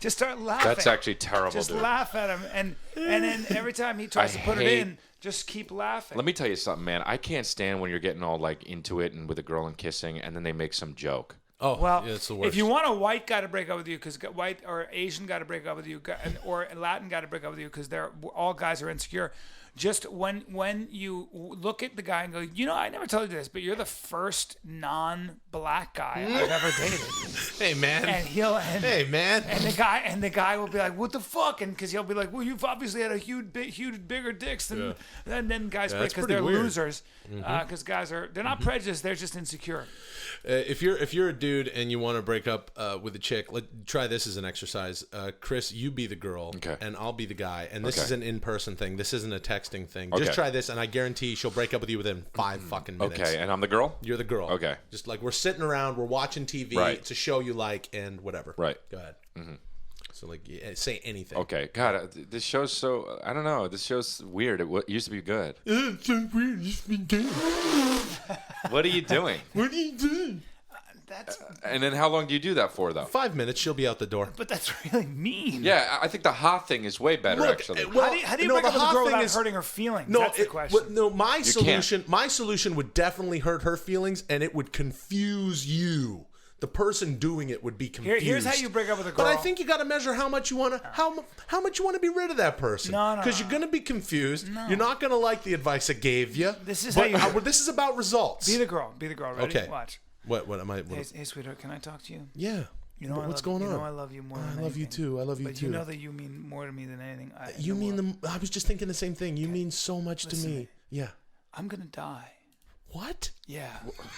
Just start laughing. That's actually terrible. Just dude. laugh at him, and then every time he tries to put it in, just keep laughing. Let me tell you something, man. I can't stand when you're getting all like into it and with a girl and kissing, and then they make some joke. Oh, Well, yeah, it's the worst. if you want a white guy to break up with you, because white or Asian guy to break up with you, or a Latin guy to break up with you, because all guys are insecure. Just when you look at the guy and go, I never told you this, but you're the first non-black guy I've ever dated. Hey man. Hey man. And the guy will be like, what the fuck? And because he'll be like, well, you've obviously had a huge bigger dicks than. And then guys break because they're weird. losers. Because guys they're not prejudiced, they're just insecure. If you're a dude and you want to break up with a chick, try this as an exercise. Chris, you be the girl, and I'll be the guy. And this is an in-person thing. This isn't a texting thing. Just try this, and I guarantee she'll break up with you within 5 fucking minutes. Okay, and I'm the girl? You're the girl. Okay. Just like we're sitting around, we're watching TV. Right. It's a show you like, and whatever. Right. Go ahead. So say anything. Okay. God, this show's so, I don't know. This show's weird. It used to be good. It's so weird. It used to be good. What are you doing? What are you doing? And then how long do you do that for, though? 5 minutes. She'll be out the door. But that's really mean. Yeah, I think the hot thing is way better, actually. How do you break up with a girl without hurting her feelings? That's the question. My solution would definitely hurt her feelings, and it would confuse you. The person doing it would be confused. Here's how you break up with a girl. But I think you got to measure how much you want to how much you want to be rid of that person. No. Because you're going to be confused. No. You're not going to like the advice I gave you. This is this is about results. Be the girl. Ready? Okay. Watch. What am I? Hey, sweetheart, can I talk to you? Yeah. What's going on? I love you more than anything. I love you too. I love you but too. You know that you mean more to me than anything. I was just thinking the same thing. You mean so much to me. Yeah. I'm going to die. What? Yeah.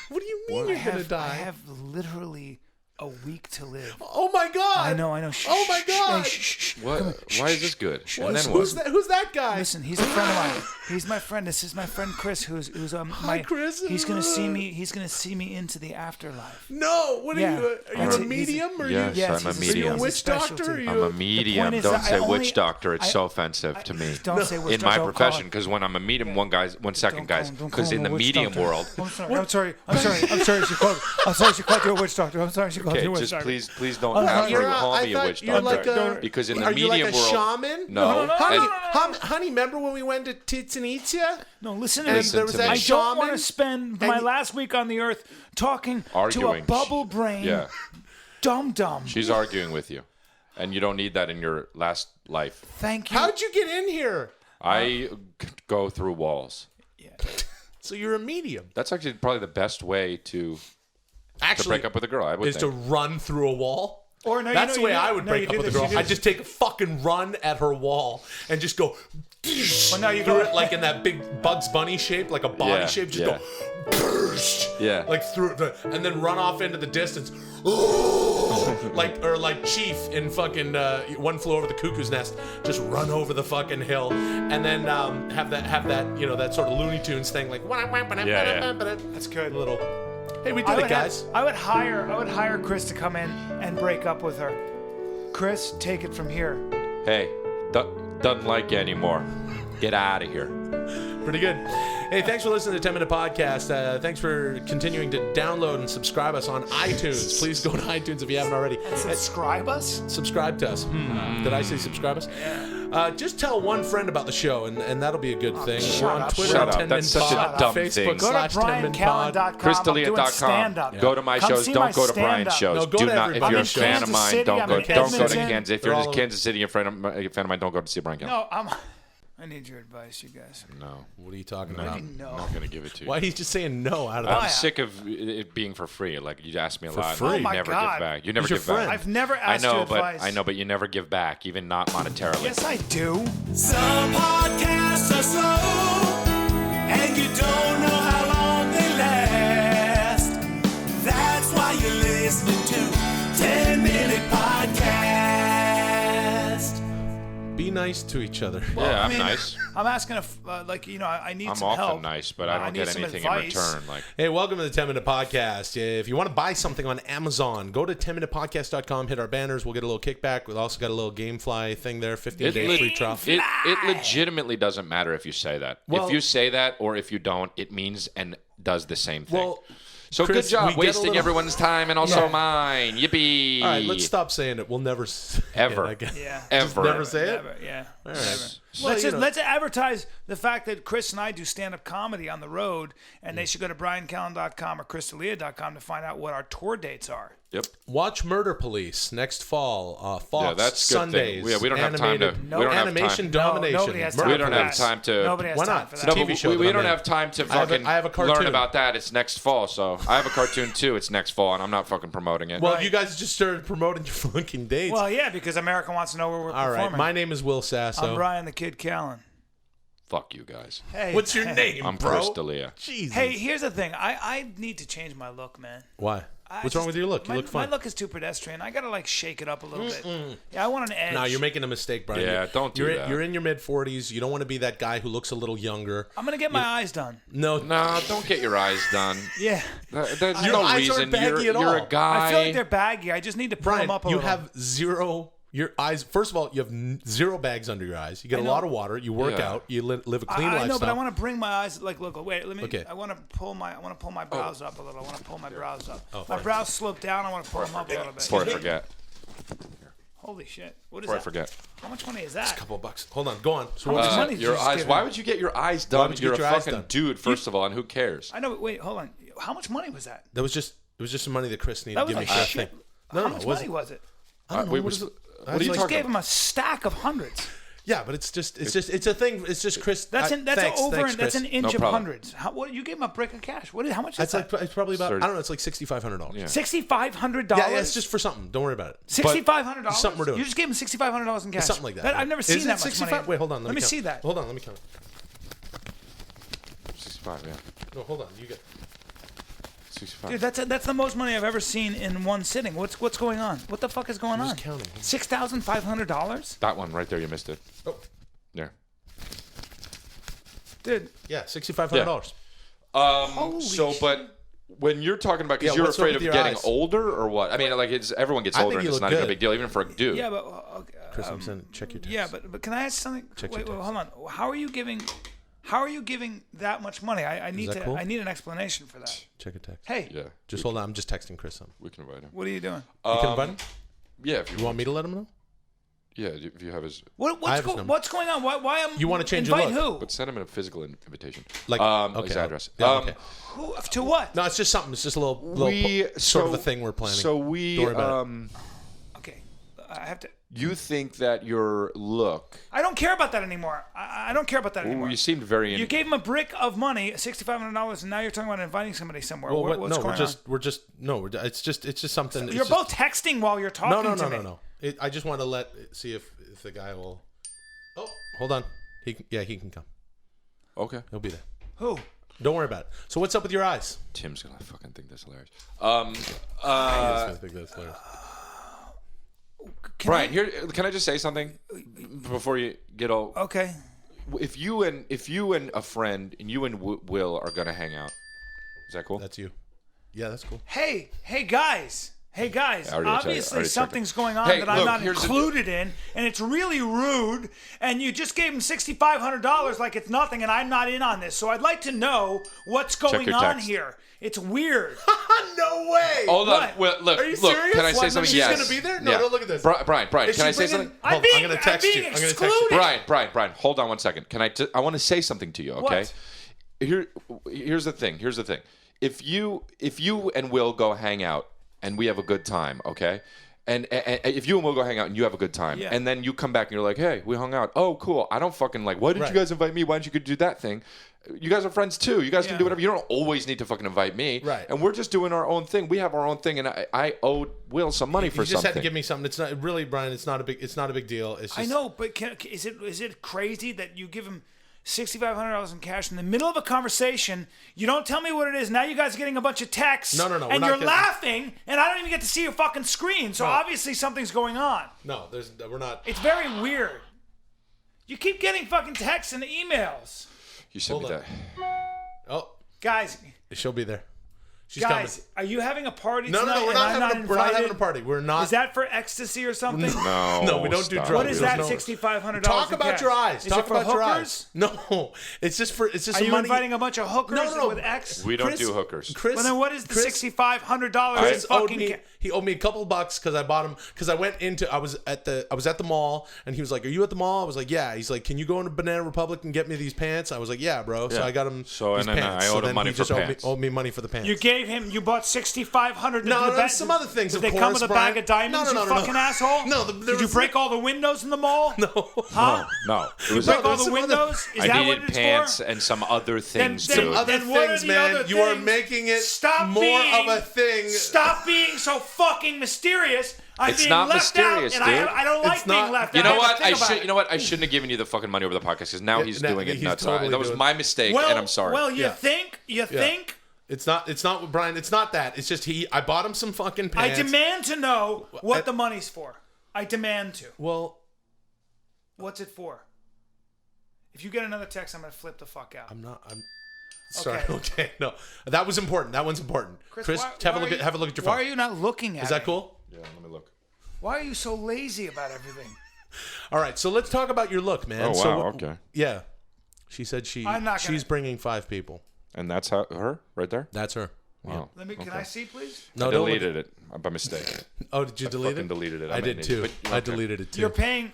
What do you mean you're going to die? I have literally a week to live. Oh my God! I know. Oh my God! What? Why is this good? And then Who's that guy? Listen, he's a friend of mine. He's my friend. This is my friend Chris, who's Hi, Chris. He's gonna see me. He's gonna see me into the afterlife. No, what are you? Are you a medium? Yes, I'm a medium. Are you a witch doctor? I'm a medium. Don't say witch doctor. It's so offensive to me. Don't say witch doctor. In my profession, because when I'm a medium, one second, guys, because in the medium world. I'm sorry. She called you a witch doctor. I'm sorry. She called you a witch doctor. Please don't have her call me a witch doctor. Because in the medium world, shaman? No. Honey, remember when we went to Titsanitsa? No, listen to me. There was that I don't want shaman? to spend my last week on the earth talking to a bubble brain dum-dum. She's arguing with you. And you don't need that in your last life. Thank you. How'd you get in here? I go through walls. Yeah. So you're a medium. That's actually probably the best way to break up with a girl. I would think. To run through a wall? Or no, That's the way I would no, break you up do with a this, girl. I'd just take a fucking run at her wall and just go. Well, no, you through go it like in that big Bugs Bunny shape, like a body shape. Just go. Yeah. Like through the, and then run off into the distance. like Chief in fucking One Flew Over the Cuckoo's Nest. Just run over the fucking hill, and then have that that sort of Looney Tunes thing like. That's good. Little. Hey, we did it, guys. I would hire Chris to come in and break up with her. Chris, take it from here. Hey, doesn't like you anymore. Get out of here. Pretty good. Hey, thanks for listening to 10 Minute Podcast. Thanks for continuing to download and subscribe us on iTunes. Please go to iTunes if you haven't already. And subscribe us? Subscribe to us. Did I say subscribe us? Yeah. Just tell one friend about the show, and that'll be a good thing. We're on Twitter Shut at up. 10 That's Minute such a Pod, dumb Facebook thing. Go to BryanCallen.com. ChrisDelia.com. Go to my shows. Don't go to Brian's shows. No, go Do to not. If everybody. you're a I'm in fan of Kansas mine, City, don't I'm go in to Edmonton. Kansas. If you're in Kansas City, a fan of mine, don't go to see Bryan Callen. No, I need your advice, you guys. No. What are you talking about? No. I'm not going to give it to you. Why are you just saying no out of I'm that? sick of it being for free. Like, you ask me a lot. free? And Oh you my never God. give back. You never He's your give back. friend. I've never asked you advice. I know, but you never give back, even not monetarily. Yes, I do. Some podcasts are slow, and you don't know how long they last. That's why you're listening to 10 Minute Podcast. Be nice to each other. Yeah, I'm I mean, nice. I'm asking if, I need I'm some help. often nice, but I don't need get some anything advice. in return. Like, Hey, welcome to the 10 Minute Podcast. If you want to buy something on Amazon, go to 10minutepodcast.com, hit our banners. We'll get a little kickback. We've also got a little Gamefly thing there, 15-day free trial. it legitimately doesn't matter if you say that. Well- if you say that or if you don't, it means and does the same thing. Well, so Chris, good job we get a wasting little- everyone's time and also Yeah. mine. Yippee! All right, let's stop saying it. We'll never say Ever. it again. Yeah. Ever. Never say it? Never, yeah. All Never. right. Well, Let's advertise the fact that Chris and I do stand-up comedy on the road, and they should go to BryanCallen.com or ChrisDelia.com to find out what our tour dates are. Yep. Watch Murder Police next fall. Fox Yeah, that's a good Sundays. thing. Yeah, we don't have time to. Animated- We don't have animation time. domination. nobody has Murder time We don't for have that. time to. Nobody has Why time not? for It's that. a TV show we that I'm don't in. have time to I have a- fucking I have a cartoon. learn about that. It's next fall, so I have a cartoon too. It's next fall, and I'm not fucking promoting it. Well, Right. you guys just started promoting your fucking dates. Well, yeah, because America wants to know where we're All right, performing. my name is Will Sasso. I'm Brian the Kid Callen. Fuck you guys. Hey, What's your name, I'm bro? Chris D'Elia. Jesus. Hey, here's the thing. I need to change my look, man. Why? What's wrong with your look? You look fine. My look is too pedestrian. I gotta shake it up a little bit. Yeah, I want an edge. No, you're making a mistake, Brian. Yeah, don't do you're that. You're in your mid-40s. You don't want to be that guy who looks a little younger. I'm gonna get my eyes done. No, No, don't get your eyes done. Yeah. There's Your no eyes reason. aren't baggy You're at all. a guy. I feel like they're baggy. I just need to pull Brian, them up a you little. have zero. Your eyes. First of all, you have zero bags under your eyes. You get a know. lot of water. You work Yeah. out. You live a clean I lifestyle. know, but I want to bring my eyes. Look. Wait. Let me. Okay. I want to pull my brows up a little. I want to pull my brows up. Oh, my sorry. brows slope down. I want to pull them up a little bit. Before I forget. Holy shit! What is Before I that? forget. How much money is that? Couple of bucks. Hold on. Go on. So How what much was money did you Your just eyes. give Why him? would you get your eyes done? would you You're get a your eyes fucking done? dude, first of all, and who cares? I know. Wait. Hold on. How much money was that? That was just. It was just some money that Chris needed That to was give me like for that shit. thing. How much money was it? I don't know. Wait, What is it? what are you You just talking gave about? him a stack of hundreds. Yeah, but it's a thing. It's just Chris. That's thanks, over. thanks, That's Chris. an inch No of problem. hundreds. What you gave him a brick of cash? How much is That's that? like it's probably about. $30. I don't know. It's like $6,500. Yeah. $6,500. Yeah, it's just for something. Don't worry about it. $6,500. something we're doing. You just gave him $6,500 in cash. Something like that. I've never Is seen it that much 65? money. Wait, hold on. Let me count. see that. Hold on. Let me count. 65. Yeah. No, hold on. You get. 65. Dude, that's the most money I've ever seen in one sitting. What's going on? What the fuck is going on? just counting. $6,500, That one right there, you missed it. Oh, There. dude. yeah, $6,500. But when you're talking about, because Yeah, you're what's up afraid with of your getting eyes? older or what? I mean, like everyone gets I older, think and you it's look not even a good. big deal, even for a dude. Yeah, but Chris, I'm saying, check your text. yeah, but can I ask something? Check your Wait, text. hold on. How are you giving that much money? I need that cool? I need an explanation for that. Check your text. Hey, Yeah. Just hold on. I'm just texting Chris something. We can invite him. what are you doing? You can invite him? Yeah, if You want me to let him know? Yeah, if you have his. have his number. What's going on? Why am You wanna change your invite look? who? But send him a physical invitation. Like, his address. Yeah, okay. Who to what? No, it's just something. It's just a little sort of a thing we're planning. So we Don't worry about it. Okay, I have to. you think that your look. I don't care about that anymore. I don't care about that anymore. You seemed very. You gave him a brick of money, $6,500, and now you're talking about inviting somebody somewhere. Well, What's going on? It's just something. You're both texting while you're talking to me. No. I just want to see if the guy will. Oh, hold on. He can come. Okay. He'll be there. Who? Don't worry about it. So what's up with your eyes? Tim's gonna fucking think that's hilarious. I think that's hilarious. Brian, here, can I just say something before you get all? Okay. If you and a friend and you and Will are gonna hang out, is that cool? That's you. Yeah, that's cool. Hey guys. Obviously something's going on that I'm not included in, and it's really rude, and you just gave him $6,500 like it's nothing, and I'm not in on this. So I'd like to know what's going on here. It's weird. No way. Hold on. Well, look, Are you serious? Can I say something? She's Yes. going to be there? No, Yeah. don't look at this. Brian, can I say something? I'm going to text you. I'm going to text you. Brian, hold on one second. Can I want to say something to you, okay? What? Here's the thing. If you and Will go hang out and we have a good time, okay? And if you and Will go hang out and you have a good time, and then you come back and you're like, hey, we hung out. Oh, cool. I don't fucking like, why did you guys invite me? Why didn't you do that thing? You guys are friends too. You guys can do whatever. You don't always need to fucking invite me. Right. And we're just doing our own thing. We have our own thing, and I owed Will some money for something. You just had to give me something. It's not really, Brian. It's not a big deal. It's just, I know, but is it crazy that you give him $6,500 in cash in the middle of a conversation? You don't tell me what it is. Now you guys are getting a bunch of texts. No. And you're laughing, and I don't even get to see your fucking screen. So obviously something's going on. No, we're not. It's very weird. You keep getting fucking texts and emails. You sent me that. Oh, guys, she'll be there. She's guys, coming. are you having a party No, tonight? we're not having a party. We're not. Is that for ecstasy or something? No, we don't do drugs. What is that? No. $6,500. Talk about your eyes. Is Talk it for about your hookers? eyes. No, it's just Are you money. inviting a bunch of hookers No. with X? We don't do hookers. Chris, Well, then what is the $6,500 Chris owed fucking? me. He owed me a couple bucks because I bought him. Because I was at the mall, and he was like, "Are you at the mall?" I was like, "Yeah." He's like, "Can you go into Banana Republic and get me these pants?" I was like, "Yeah, bro." So I got him. So these and then pants. I owed him then money he for just pants. owed me money for the pants. You bought $6,500. No, some other things. Did of they course, come with a Brian. bag of diamonds? No, you fucking asshole. No, Did you break all the windows in the mall? No. Huh? No. It was Break all there's the some windows? Is I that what needed it's pants for? and some other things, then- dude. Some other Then what are things, the man. other You are things? making it Stop more being- of a thing. Stop being so fucking mysterious. I'm It's being not left mysterious, out, dude. and I don't like It's not- being left You out. know I have what? to think about it. You know what? I shouldn't have given you the fucking money over the podcast because now he's doing it. he's Nuts. totally That was doing my it. mistake, Well, and I'm sorry. Well, you Yeah. think? It's not Brian. It's not that. It's just I bought him some fucking pants. I demand to know what the money's for. I demand to. Well, What's it for? If you get another text, I'm gonna flip the fuck out. I'm sorry. Okay. No, that was important. That one's important. Chris, have a look at your phone. Why are you not looking at Is that me? cool? Yeah, let me look. Why are you so lazy about everything? All right. So let's talk about your look, man. Oh, wow. So, Okay. Yeah. She said I'm not gonna- she's bringing 5 people. And that's her right there? That's her. Wow. Can I see, please? No, I don't look deleted it by mistake. Oh, did you delete fucking it? deleted it. I I did made too. it. But- I okay. deleted it too. You're paying.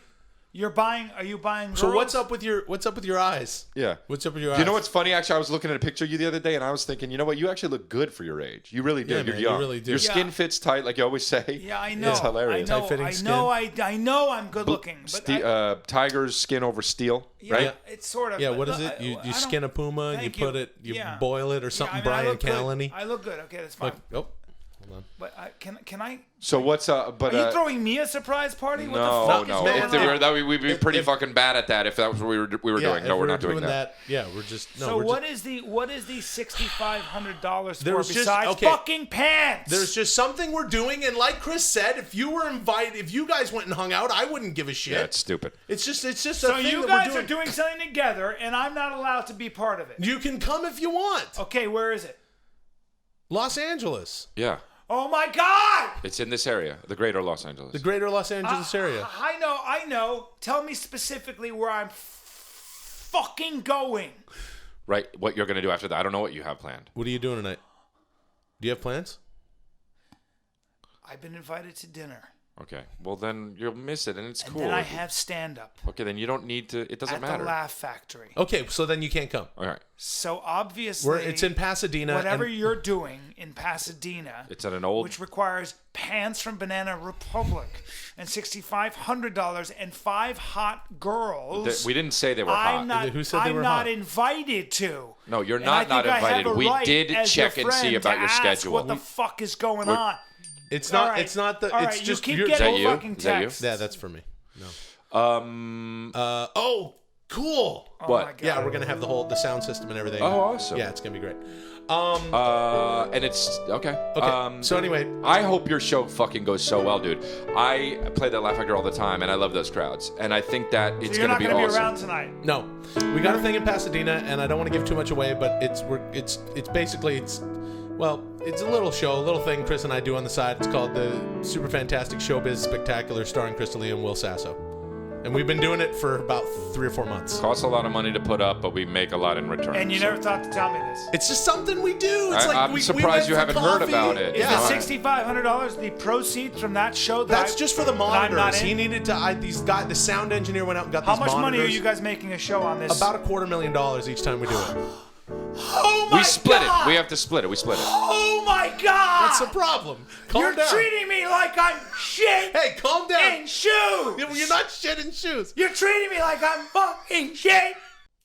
You're buying. Are you buying girls? So what's up with your eyes? Yeah. What's up with your eyes? You know what's funny? Actually, I was looking at a picture of you the other day, and I was thinking, you know what? You actually look good for your age. You really do. Yeah, You're man, you young. really do. Your Yeah. skin fits tight, like you always say. Yeah, I know. It's hilarious. I know. Tight-fitting I skin. know. I know. I'm good looking. But Tiger's skin over steel, yeah, right? It's sort of. Yeah, what is look, it? You I don't- skin a puma and you Thank you. put it, you Yeah. boil it or something. I Brian look good. Callen-y. I look good. Okay, that's fine. Oh, But can I? So what's but Are you throwing me a surprise party? What the no, fuck no. is going on? We'd be pretty fucking bad at that if that was what we were yeah, doing. No, if we're not doing that. Yeah, we're just no. So we're what just, is the $6,500 for There's just- besides okay. fucking pants? There's just something we're doing, and like Chris said, if you were invited, if you guys went and hung out, I wouldn't give a shit. Yeah, it's stupid. It's just a so thing you that guys we're are doing something together, and I'm not allowed to be part of it. You can come if you want. Okay, where is it? Los Angeles, Yeah, Oh my God! it's in this area, the greater Los Angeles. the greater Los Angeles area. I know. Tell me specifically where I'm fucking going. Right, what you're gonna do after that? I don't know what you have planned. What are you doing tonight? Do you have plans? I've been invited to dinner. Okay. Well, then you'll miss it, and it's cool. And then I have stand-up. Okay, then you don't need to. It doesn't at matter. the Laugh Factory. Okay, so then you can't come. All right. So obviously, It's in Pasadena. whatever and- you're doing in Pasadena, It's at an old. which requires pants from Banana Republic and $6,500 and 5 hot girls. We didn't say they were I'm hot. not. Who said they I'm were not hot? invited to. No, you're And I not think I have invited. a We right did as check your and see friend about to your ask schedule. What the fuck is going on? It's All not. right. It's not the. All it's right, just. you keep you're- getting Is that you? fucking Is that you? texts. Yeah, that's for me. No. Um. Cool. Oh What? my God. Yeah, we're gonna have the sound system and everything. Oh, awesome. Yeah, it's gonna be great. And it's okay. Okay. So anyway, I hope your show fucking goes so well, dude. I play that Laugh Factory all the time, and I love those crowds. And I think that it's So you're gonna not be going to be awesome. around tonight. no, we got a thing in Pasadena, and I don't want to give too much away, but it's basically it's a little show, a little thing Chris and I do on the side. It's called the Super Fantastic Showbiz Spectacular, starring Crystalia and Will Sasso. And we've been doing it for about 3 or 4 months. Costs a lot of money to put up, but we make a lot in return. And you so- never thought to tell me this. It's just something we do. It's like I'm we surprised went you for haven't heard coffee. about it. Is Yeah. the $6,500 the proceeds from that show? That's just for the that I'm not monitors. in? He needed to. The sound engineer went out and got How these much money are monitors. you guys making a show on this? About $250,000 each time we do it. Oh my We split God! it. We have to split it. We split it. Oh my God! What's the problem? Calm You're down. treating me like I'm shit Hey, calm down. in shoes. You're not shit in shoes. You're treating me like I'm fucking shit.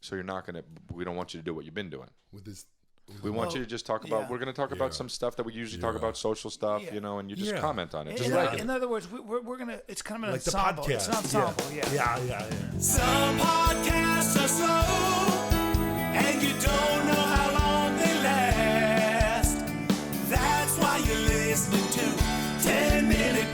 So you're not gonna. We don't want you to do what you've been doing. With this, We want you to just talk about. yeah. We're gonna talk about some stuff that we usually talk about, social stuff, Yeah. you know, and you just Yeah. comment on it. In, Just in, like it. in other words, we're gonna. It's kind of an like the ensemble. podcast. It's an ensemble. Yeah. Yeah. Some podcasts are slow, and you don't know how long they last. That's why you're listening to 10-Minute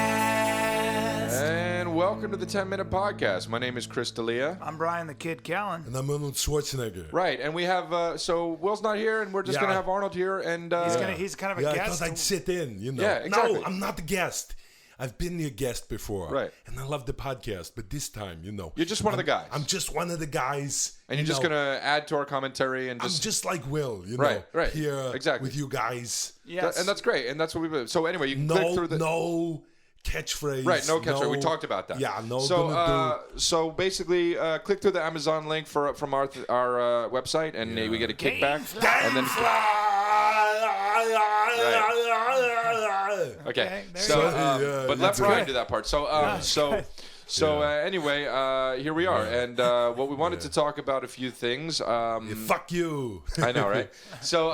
Podcast. And welcome to the 10-Minute Podcast. My name is Crystalia. I'm Bryan the Kid Callen. And I'm Arnold Schwarzenegger. Right, and we have so Will's not here, and we're just Yeah. gonna have Arnold here, and He's kind of a Yeah, I guest. thought I'd sit in, you know. Yeah, exactly. No, I'm not the guest. I've been your guest before. Right. And I love the podcast, but this time, you know. You're just one of the guys. I'm just one of the guys. and you're just know. gonna add to our commentary and I'm just. just like Will, you Right, know. right. Here Exactly. with you guys. Yes. And that's great, and that's what we've. So anyway, you can click No, through the. no catchphrase. Right, no catch. We talked about that. Yeah, no. So, gonna so basically, click through the Amazon link from our website, and we get a kickback, and then. Okay. there So, you go. but Yeah, let that's Bryan good. do that part. So, anyway, here we are, and what we wanted to talk about a few things. Fuck you. I know, right? So,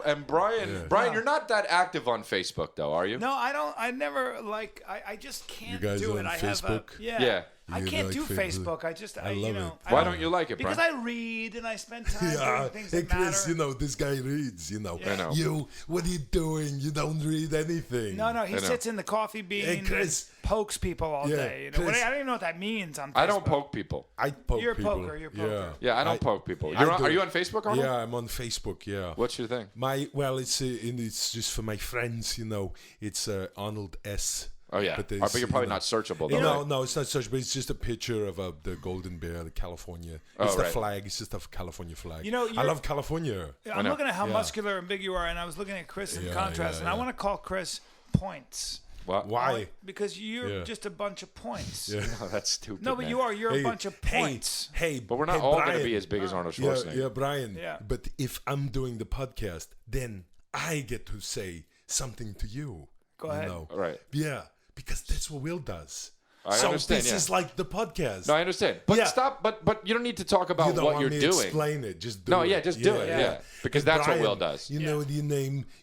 and Bryan, you're not that active on Facebook, though, are you? No, I don't. I never like. I just can't You guys do it. on I Facebook? have a Yeah. I You can't like do Facebook? Facebook. I just. I you love know, it. Why don't you like it, Because Bryan? I read and I spend time Yeah, doing things hey that Chris, matter. you know this guy reads. You know, I know. You, what are you doing? You don't read anything. No, he know. sits in the coffee bean Hey, Chris. and pokes people all Yeah, day. You know? Chris. I don't even know what that means on Facebook. I don't poke people. I poke You're a people. poker, you're a poker. Yeah, I don't poke people. I do. Are you on Facebook, Arnold? Yeah, I'm on Facebook. Yeah. What's your thing? It's just for my friends. You know, it's Arnold S. Oh yeah, But but, there's, you're probably you know- not searchable. No, Though, right? no, it's not such, but it's just a picture of the Golden Bear, the California. Oh, It's the right. flag. It's just a California flag. You know, I you're- love California. I'm know. looking at how Yeah. muscular and big you are, and I was looking at Chris in Yeah, contrast, yeah, and I yeah. want to call Chris Points. What? Why? Because you're Yeah. just a bunch of points. Yeah. No, that's stupid. No, but man. you are. You're Hey, a bunch of points. Hey, But we're not hey, all going to Bryan. be as big as Arnold Yeah, Schwarzenegger. yeah, Bryan. Yeah. But if I'm doing the podcast, then I get to say something to you. Go ahead. You know? Right. Yeah, because that's what Will does. I so understand, this yeah. is like the podcast. No, I understand. But Yeah. stop. But you don't need to talk about you don't what want you're me doing. to explain it. Just do No, it. yeah, just do it, yeah. Because But that's what Bryan, Will does. You know,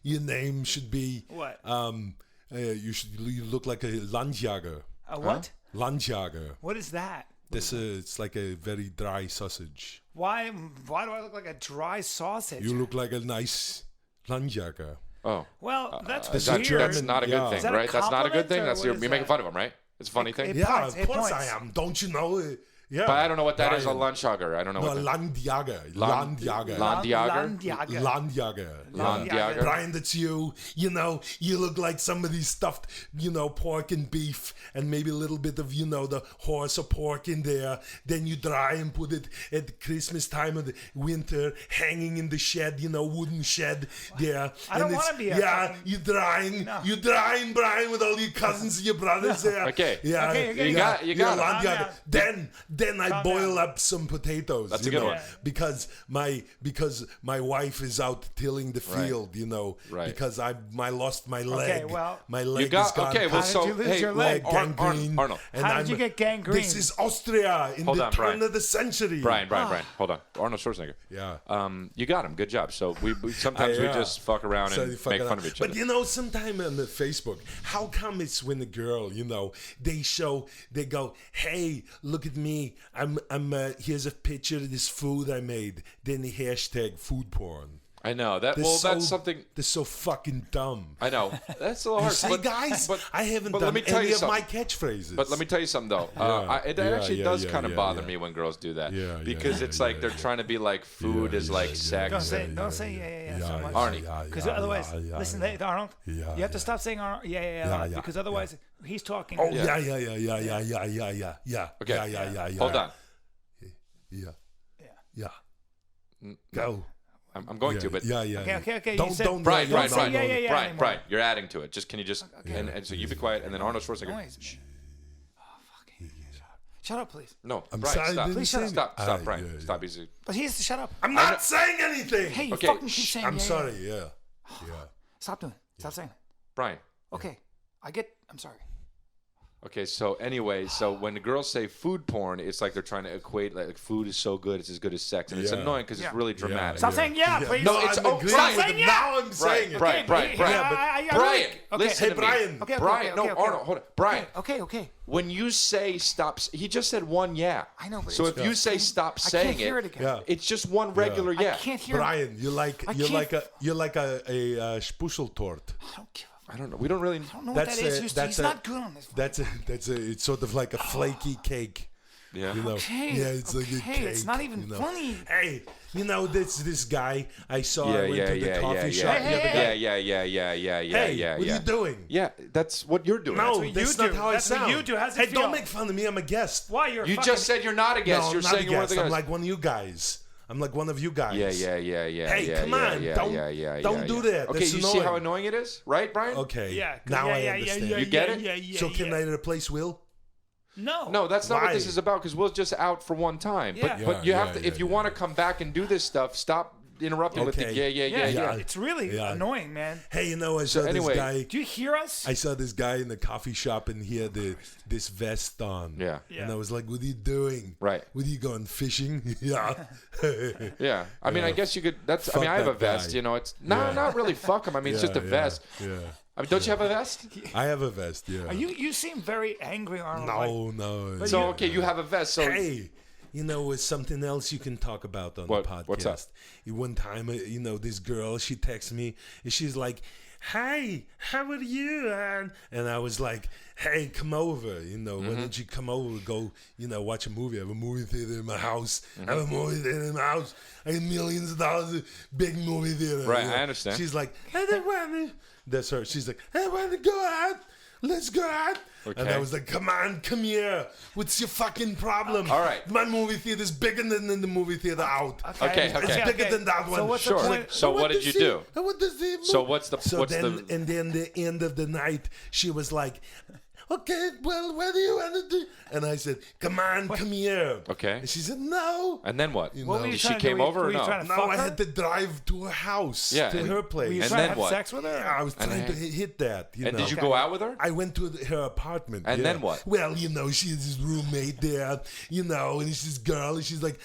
your name should be What? you look like a Landjager. A what? Landjager. What is that? It's like a very dry sausage. Why do I look like a dry sausage? You look like a nice Landjager. Oh, well, that's This is weird. German. that's not a good Yeah. thing, Is that a right? That's not a good compliment, thing. or That's what you're is making that? fun of him, right? It's a funny thing. It Yeah, points, of it course points. I am. Don't you know? Yeah. But I don't know what that is. A Bryan. lunch hugger. I don't know No, what that Landjager. Landjager. Landjager. Bryan, that's you. You know, you look like somebody stuffed, pork and beef and maybe a little bit of, the horse or pork in there. Then you dry and put it at the Christmas time of the winter, hanging in the shed, wooden shed there. I don't want to be a fucking... you're drying, Bryan, with all your cousins and your brothers there. Okay. Yeah. Okay. You got it. Landjager. Then I boil up some potatoes. That's a good one. Because my wife is out tilling the field, Right. Because I lost my leg. Okay, well, my You leg got is gone. okay. Well, How so did you lose hey, your leg? Gangrene. Arnold. And How did you get gangrene? This is Austria in Hold the on, turn Bryan. of the century. Brian, hold on. Arnold Schwarzenegger. Yeah. You got him. Good job. So we sometimes we Yeah. just fuck around So and you fuck make it fun up. of each But other. sometime on the Facebook, how come it's when the girl, they go, hey, look at me. I'm here's a picture of this food I made. Then the hashtag food porn. I know that. They're Well, so, that's something. They're so fucking dumb. I know that's a little You hard. see, but, guys, but, I haven't but done let me tell any you of my something. catchphrases. But let me tell you something though. It actually does kind of bother me when girls do that because it's like they're trying to be like food is like sex. Don't say yeah so much. Arnie. Because otherwise, listen, Arnold. You have to stop saying Arnold. Yeah. Because otherwise, he's talking. Oh Yeah. yeah. Okay. Yeah. Hold on. Yeah. Go. I'm going to, but Okay. Don't You said, Brian, don't say yeah Brian, anymore. you're adding to it. Just can you just and so you be quiet, and then Arnold Schwarzenegger. Noise. Shut up, please. No, I'm Brian, sorry, stop. didn't say Stop, anything. Brian. Yeah. Stop. Easy. But he has to shut up. I'm not saying anything. Hey, you Okay, fucking keep saying I'm yeah, sorry. yeah. Yeah. Stop doing it. Stop saying it. Brian. Okay. I'm sorry. Okay, so anyway, so when the girls say food porn, it's like they're trying to equate like food is so good, it's as good as sex, and it's Yeah. annoying because it's really dramatic. Stop saying yeah, please. No, it's I'm agreeing Brian. with him. Now I'm saying it. Brian. I Brian, agree. listen to me. Brian. Okay. Brian, no, Arnold, hold on. Brian, Okay. when you say stop, he just said one yeah. I know, but so it's- if you say stop I saying can't hear it again. Yeah. it's just one regular yeah. I can't hear it. Brian, you're like can't- a Spusseltort. I don't give a fuck. I don't know. We don't really. I don't know what that is. He's not good on this. It's sort of like a flaky cake. Yeah. Okay. Yeah, it's like a cake. It's not even funny. Hey, this guy I saw. Yeah, I went to the coffee shop. Hey, the other hey, day. Yeah. What are you doing? Yeah, that's what you're doing. No, what that's you not do. how That's I what sound. you do. How's it Hey, feel? don't make fun of me. I'm a guest. Why you're You fucking... just said you're not a guest. No, you're I'm not saying a you're one of guest. the I'm guys. like one of you guys. I'm like one of you guys. Yeah. Hey, yeah, come yeah, on. Yeah, Don't- yeah, don't do that. Okay, That's you see annoying. how annoying it is, right, Brian? Okay. Yeah. Now I yeah, understand. Yeah, You get it? Yeah. So can I replace Will? No. No, that's not what this Why? is about. Because Will's just out for one time. Yeah. But you Yeah, have to. yeah, If you yeah. want to come back and do this stuff, stop interrupting with the Okay. yeah. It's really Yeah. annoying, man. Hey, I saw anyway, this guy. Do you hear us? I saw this guy in the coffee shop and he had this vest on. Yeah. And I was like, what are you doing? Right. What are you going fishing? Yeah. Yeah. I mean, I guess you could. That's. Fuck I mean, I have a that vest. guy. You know, it's not really fuck him. I mean, it's just a vest. Yeah. I mean, don't you have a vest? I have a vest, yeah. You seem very angry, Arnold. No. So okay, you have a vest. So Hey, it's something else you can talk about on What? the podcast. What's up? One time, this girl, she texts me, and she's like, "Hi, how are you?" And I was like, "Hey, come over. Why don't you come over? Go, watch a movie. I have a movie theater in my house. I have a movie theater in my house. I have millions of dollars, big movie theater." Right, I understand. She's like, "I don't want to." That's her. She's like, "I want to go out. Let's go out." And Okay. I was like, "Come on, come here. What's your fucking problem?" All right. My movie theater's bigger than the movie theater out. Okay. It's bigger than that one. So what's Sure. the point? So what did you do? I want to see. So what's the- And then the end of the night, she was like, "Okay, well, what do you want to do?" And I said, "Come on, come here." Okay. And she said, "No." and then what? You What know. were you Did she trying to do? came over or Were you no? trying to No, fuck I her? had to drive to her house, Yeah, to and- her Were place. you And trying to then have what? sex with her? I was trying to hit that. And did you go out with her? I went to her apartment. And yeah. then what? Well, she has this roommate there, and it's this girl, and she's like,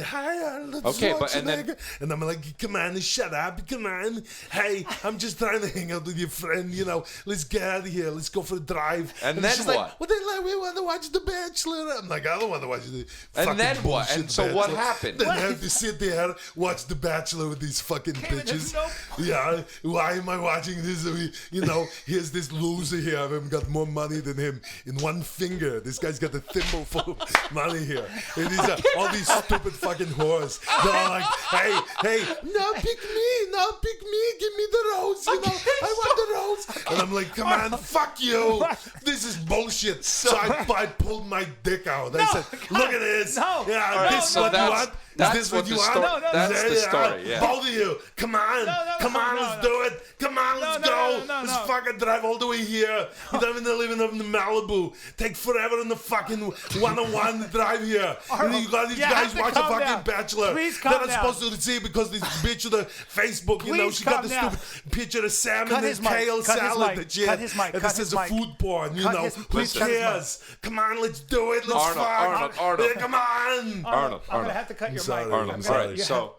"Hi, let's Okay, watch but- and it." then- And I'm like, "Come on, shut up, come on. Hey, I'm just trying to hang out with your friend, let's get out of here. Let's go for a drive." And And then she's what? like, well, they like, we want to watch The Bachelor. I'm like, I don't want to watch the fucking then what? bullshit And so what Bachelor. happened? Then I have to sit there, watch The Bachelor with these fucking bitches. no Yeah, why am I watching this? You know, here's this loser here. I've got more money than him in one finger. This guy's got a thimble full of money here. And these are all these stupid fucking whores. They're all like, hey, no, pick me, give me the rose, you know, I want the rose. And I'm like, come on, fuck you. This is bullshit. So I pulled my dick out. I said, look at this. No. Yeah, No, this is no, what you that's- want? Is that's this what what you the want? story- No, no, that's the story, yeah. Both of you, come on, let's do it. Come on, let's go. Let's fucking drive all the way here. You don't even live in Malibu. Take forever in the fucking 101 drive here. And you got these you have guys to watch the calm fucking down. Bachelor. Please They're calm not down. supposed to see because this bitch with the Facebook, you know, Please she got calm the down. stupid picture of salmon Cut and his mic. kale Cut his salad mic. that shit. Cut his mic. And Cut this his is a mic. food porn, you Cut know. his- Who please cut his mic. cares? Come on, let's do it. Let's fuck. Arnold. Come on. Arnold. I'm gonna have to cut your sorry. mic. Arnold, I'm sorry. All gonna- right, you so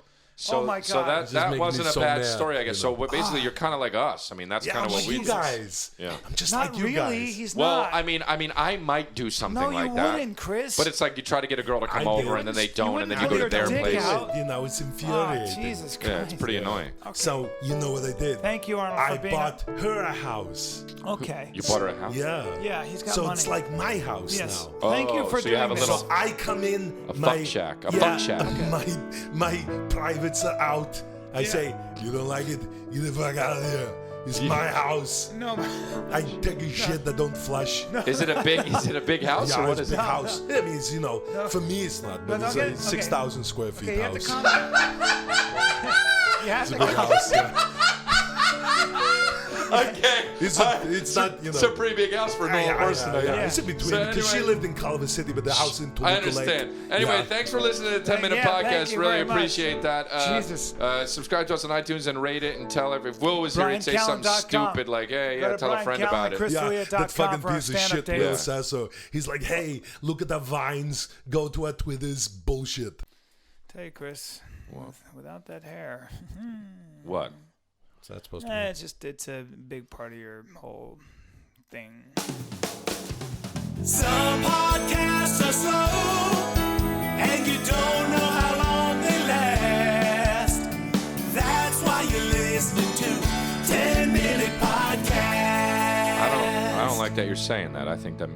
Oh my so God. that making wasn't me a so bad mad, story, I guess. you So know. basically, you're kind of like us. I mean, that's Yeah, kind of I'm what like we you do. guys. Yeah. I'm just Not like you really. guys. He's Well, not. I mean, I might do something No, you like that. wouldn't, Chris. But it's like you try to get a girl to come I over do. and then they You don't, and then you wouldn't go to put their your dick place. out. You know, it's Oh, infuriating. Jesus Christ. Yeah, it's pretty annoying. Okay. So you know what I did? Thank you, Arnold, I for being bought her a house. Okay. You bought her a house. Yeah. Yeah, he's got So money. it's like my house Yes. now. Thank you Oh, for so you doing have a this. little- I come in. A my, fuck shack. A yeah, fuck shack. My privates are out. I say, you don't like it? Get the fuck out of here. It's my house. No, I take a shit that don't flush. Is it a big house Yeah, or what it's is a big it? house. I mean, it's, you know, for me it's not, but No, it's okay, a okay. 6,000 square feet okay, you have to house. calm down. You have to Big house. Yeah. Okay. It's not, you know. It's a pretty big house for a normal person. Yeah. Yeah. It's in between So because she anyway- lived in Culver City, but the house in Toluca I Lake. understand. Anyway, Yeah. thanks for listening to the 10 Minute Yeah, thank Podcast. you Really very much. appreciate that. Jesus. Subscribe to us on iTunes and rate it and tell if Will was here, he'd say something BryanCallen.com. stupid like, hey, Go yeah, to tell a Bryan friend Callen about and it. Chris Yeah, D'Elia.com that fucking for our piece of stand-up shit, daily. Will Sasso. He's like, hey, look at our vines. Go to our Twitters. Bullshit. Tell you, Chris, without that hair, What? What's that supposed to mean? it's a big part of your whole thing. Some podcasts are slow, and you don't know how long they last. That's why you're listening to 10 Minute Podcast. I don't like that you're saying that. I think that.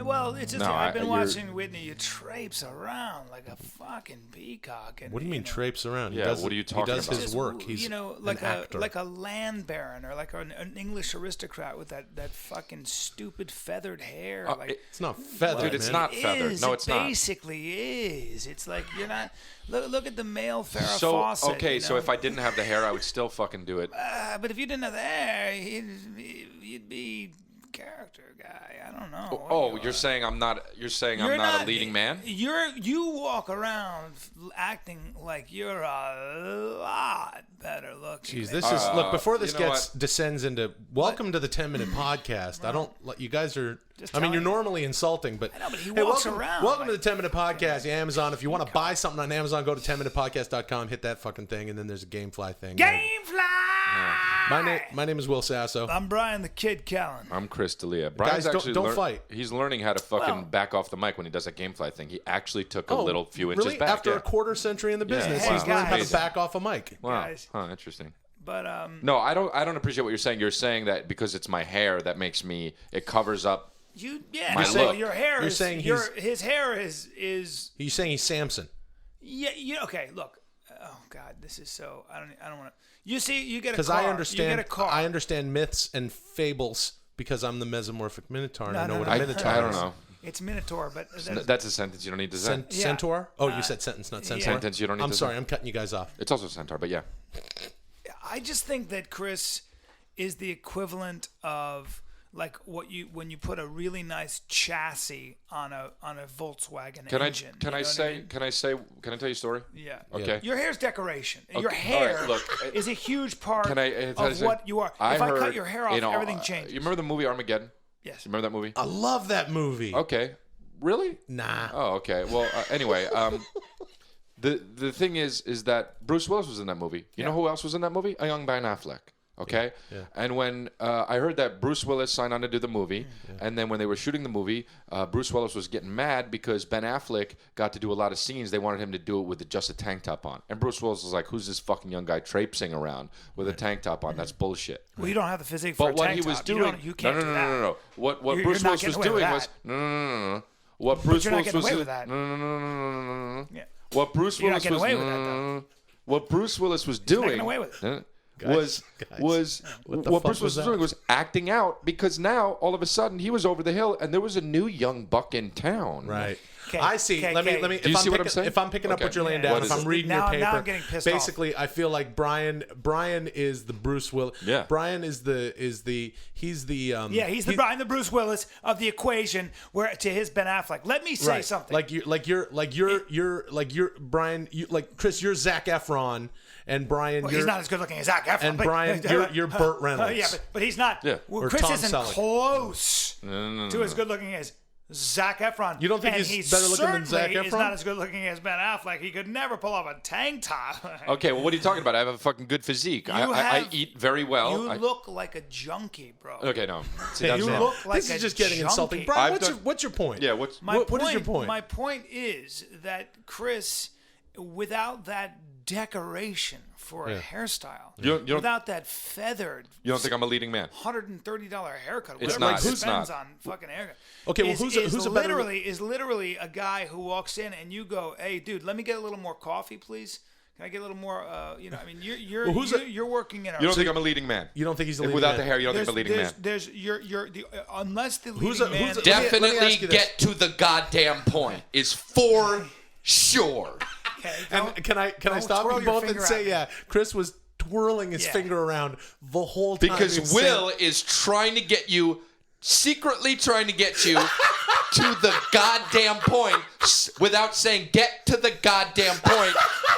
Well, it's just No, I've been you're- watching Whitney. You traipse around like a fucking peacock. And, What do you mean traipse around? He Yeah, does, what are you talking He does about? his Just, work. He's you know, like an actor. like a land baron or like an English aristocrat with that fucking stupid feathered hair. like It's not feathered, Dude, it's man. not it feathered. is, No, it it's not. basically is. It's like you're not. Look at the male Farrah So Fawcett. okay, you so know? if I didn't have the hair, I would still fucking do it. But if you didn't have the hair, you'd be character guy. I don't know. what Oh, you you're are. saying I'm not. You're saying I'm You're not a leading man. You walk around acting like you're a lot better looking. Jeez, this is look. Before this you know descends into welcome to the 10-minute podcast. I don't. You guys are. Just I mean, you're telling you. normally insulting, but I know, but he hey, walks welcome, around Welcome like- to the 10-minute podcast, the Amazon. If you want to buy something on Amazon, go to 10minutepodcast.com. Hit that fucking thing, and then there's a GameFly thing. Gamefly. My name is Will Sasso. I'm Brian the Kid Callen. I'm Chris D'Elia. Brian's Guys, actually don't fight. He's learning how to fucking Well- back off the mic when he does that GameFly thing. He actually took a little few inches really? back. After yeah. a quarter century in the business, Hey, he's learned how to guys. back off a mic. Wow. guys. Huh, interesting. But No, I don't appreciate what you're saying. You're saying that because it's my hair that makes me. It covers up. My so look. your hair You're is saying his hair is You're saying he's Samson. yeah. Okay, look. Oh God, this is so. I don't want to. You see, you get a Because car. I understand. You get a car. I understand myths and fables because I'm the mesomorphic minotaur and I know what a I minotaur don't is. know. It's Minotaur, but That's a sentence you don't need to say. Cent- Yeah. Centaur? Oh, you said sentence, not centaur. Sentence you don't need I'm to sorry, say. I'm cutting you guys off. It's also centaur, but yeah. I just think that Chris is the equivalent of like when you put a really nice chassis on a Volkswagen Can engine. Can I tell you a story? Yeah. Okay. Your hair's decoration. Your Okay, hair all right, look, is a huge part Can I tell of you what you are. If I cut your hair off, everything changes. You remember the movie Armageddon? Yes. You remember that movie? I love that movie. Okay. Really? Nah. Oh, okay. Well, anyway, the thing is that Bruce Willis was in that movie. You know who else was in that movie? A young Ben Affleck. Okay, and when I heard that Bruce Willis signed on to do the movie, and then when they were shooting the movie, Bruce Willis was getting mad because Ben Affleck got to do a lot of scenes. They wanted him to do it with just a tank top on, and Bruce Willis was like, "Who's this fucking young guy traipsing around with a tank top on? That's bullshit." Well, you don't have the physique for But a what tank he was top. doing, You can't do that. no. What You're Bruce not Willis getting was away with doing that. was no. What Bruce you're not Willis getting was away doing with that. no. Yeah. What Bruce You're not Willis getting was away with that, though. what Bruce Willis was not doing getting away with it. was What the what fuck Bruce was was that? doing was acting out, because now all of a sudden he was over the hill and there was a new young buck in town. Right. Okay, I see. okay, Let me. okay. Do you see what I'm saying? If I'm picking up Okay. what you're laying Yeah. down, What if is I'm it? reading your Now paper, I'm getting pissed basically, I feel like Bryan is the Bruce Willis. Yeah. Brian he's the he's the he's- Brian the Bruce Willis of the equation, where to his Ben Affleck. Let me say right. something. You're Brian. Chris, you're Zac Efron, and Brian. Well, you're, he's not as good looking as Zac Efron. And Brian, you're Burt Reynolds. Yeah, but he's not. Yeah. Well, Or Chris Tom isn't Selleck. close to as good looking as Zac Efron. You don't think and he's he better looking than Zac certainly is Efron? not as good looking as Ben Affleck. He could never pull off a tank top. Okay, well, what are you talking about? I have a fucking good physique. I have- eat very well. You I- look like a junkie, bro. okay, no. See, You that's not- look like this is a just getting junkie. insulting. Brian, I've done- what's your point? Yeah, what's What is your point? My point is that Chris, without that decoration for a hairstyle, You don't- without that feathered, you don't think I'm a leading man? $130 haircut, It's whatever not, it it's spends not. on fucking haircut. Okay, well, who's a better- literally a guy who walks in and you go, "Hey, dude, let me get a little more coffee, please. Can I get a little more?" I mean, you're you're working in a. You don't think I'm a leading man? You don't think he's a leading Without man? the hair, you don't think I'm a leading man? unless the leading Who's a- man. who's a- Let me Definitely ask you this. get to the goddamn point. Is for sure. Okay, And can I don't stop twirl you your both and finger say, at me. yeah, Chris was twirling his Yeah. finger around the whole time. Because he said- Will is secretly trying to get you to the goddamn point without saying get to the goddamn point,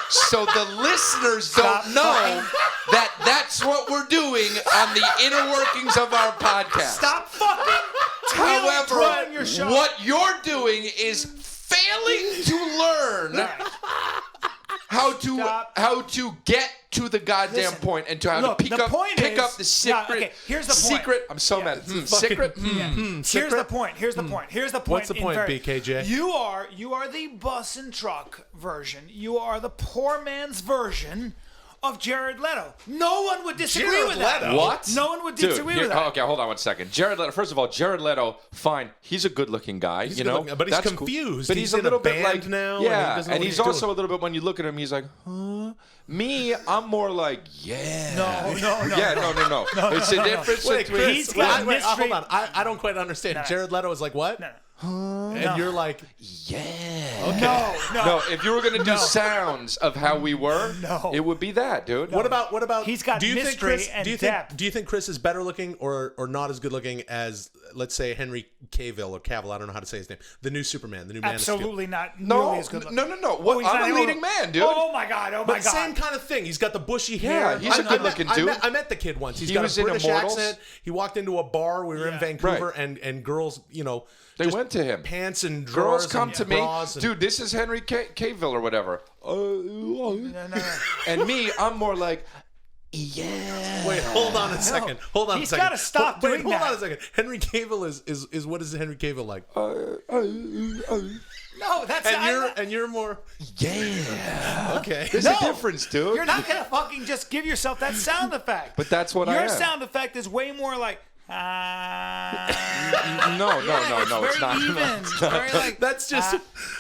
so the listeners Stop don't know that that's what we're doing on the inner workings of our podcast. Stop fucking However, twirling your show. what you're doing is failing to learn how to get to the goddamn Listen, point and to how look, to the pick up point is- the secret. Yeah, okay, here's the point. Secret. I'm so mad. Secret. Here's the point. Here's the point. What's the point, BKJ? You are the bus and truck version. You are the poor man's version of Jared Leto. No one would disagree Jared with that. Leto? What? No one would Dude, disagree here- with that. Okay, hold on one second. Jared Leto. First of all, Jared Leto, fine. He's a good-looking guy. He's you know, good-looking, but he's That's cool. confused. But He's he's a in a little bit band like now, and he Yeah, doesn't know and what he's he's also doing. a little bit when you look at him, he's like, huh? Me, I'm more like, yeah. No. Yeah, no. It's a difference Wait, between. Chris, He's got wait, mystery- hold on. I don't quite understand. No. Jared Leto is like, what? No. And you're like, Yeah. No. No, if you were gonna do sounds of how we were, No. it would be that, dude. what about? He's got do you think mystery Chris, and do you depth. Think, do you think Chris is better looking or not as good looking as, let's say, Henry Cavill or Cavill? I don't know how to say his name. The new Superman, the new Man of Steel. Absolutely not. No, nearly as good looking. no. What, he's I'm not- a leading man, dude. Oh my god. Oh my But god. same kind of thing. He's got the bushy Yeah, hair. he's a good-looking dude. I met the kid once. He's He got was a in British Immortals. accent. He walked into a bar. We were in Yeah. Vancouver, Right. and girls, They just went to him. pants and Girls drawers come and to me, bras and- dude. This is Henry Cavill or whatever. No. And me, I'm more like, yeah. Wait, hold on a second. Hold on He's a second. gotta stop Wait, doing hold that. on a second. Henry Cavill is what is Henry Cavill like? No, that's not. And you're more Yeah. okay. There's No. a difference, dude. You're not gonna fucking just give yourself that sound effect. But that's what I Your am. sound effect is way more like. No, It's it's not. very even. It's very like. That's just.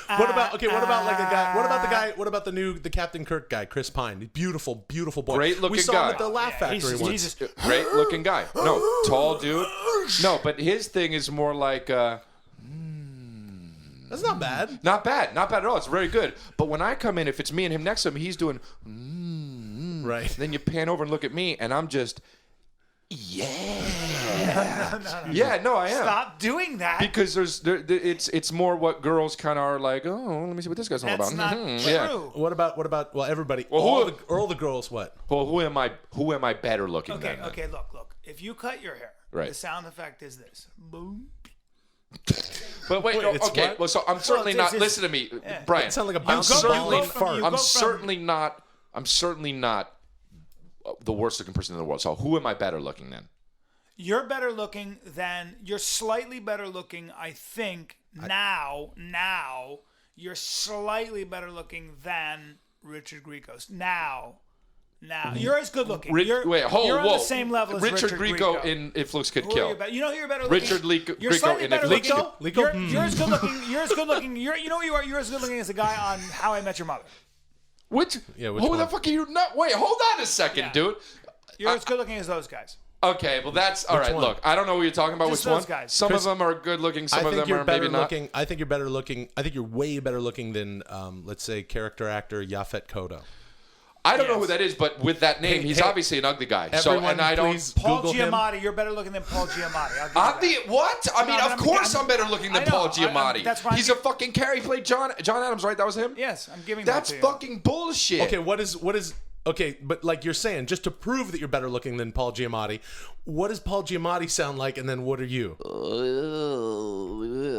What about like a guy? What about the Captain Kirk guy, Chris Pine? Beautiful boy. Great looking We saw guy. him at the Laugh Factory Jesus, once. Jesus. Great looking guy. No, tall dude. No, but his thing is more like That's not bad. not bad at all. It's very good. But when I come in, if it's me and him next to him, he's doing. Right. Then you pan over and look at me, and I'm just. Yeah. No. Yeah. No, I am. Stop doing that. Because it's more what girls kind of are like. Oh, let me see what this guy's all That's about. not Mhm, true. yeah. What about everybody? Well, all the girls. What? Well, who am I better looking Okay, than? okay, look. If you cut your hair, Right. the sound effect is this. Boom. But wait, Wait, no, it's okay. what? Well, so I'm certainly it's- not. Listen to me, Brian. It sounds like a I'm bouncing certainly, ball and fart. I'm certainly not the worst looking person in the world. So who am I better looking than? You're better looking than. You're slightly better looking, I think. Now, you're slightly better looking than Richard Grieco's. Now, you're as good looking. You're on the same level as Richard Grieco in If Looks Could Kill. You know who you're better looking. Richard You're Grieco slightly in better If Looks looking. Could Kill. You're as good looking. You know what you are. You're as good looking as the guy on How I Met Your Mother. Which who one? The fuck are you? Not wait. Hold on a second, dude. You're as good looking as those guys. Okay, well that's all right. one? Look, I don't know what you're talking about. Just Which those one? guys. Some of them are good looking. Some of them are maybe not. I think you're better looking. I think you're way better looking than, let's say, character actor Yaphet Kotto. I don't know who that is, but with that name, he's obviously an ugly guy. So, and I don't. Paul Google him. Giamatti, you're better looking than Paul Giamatti. What? I mean, No, of course I'm better looking than I know. Paul Giamatti. That's why He's a fucking He played John Adams, right? That was him. Yes, I'm giving That's that to you. fucking bullshit. Okay, what is? Okay, but like you're saying, just to prove that you're better looking than Paul Giamatti, what does Paul Giamatti sound like, and then what are you?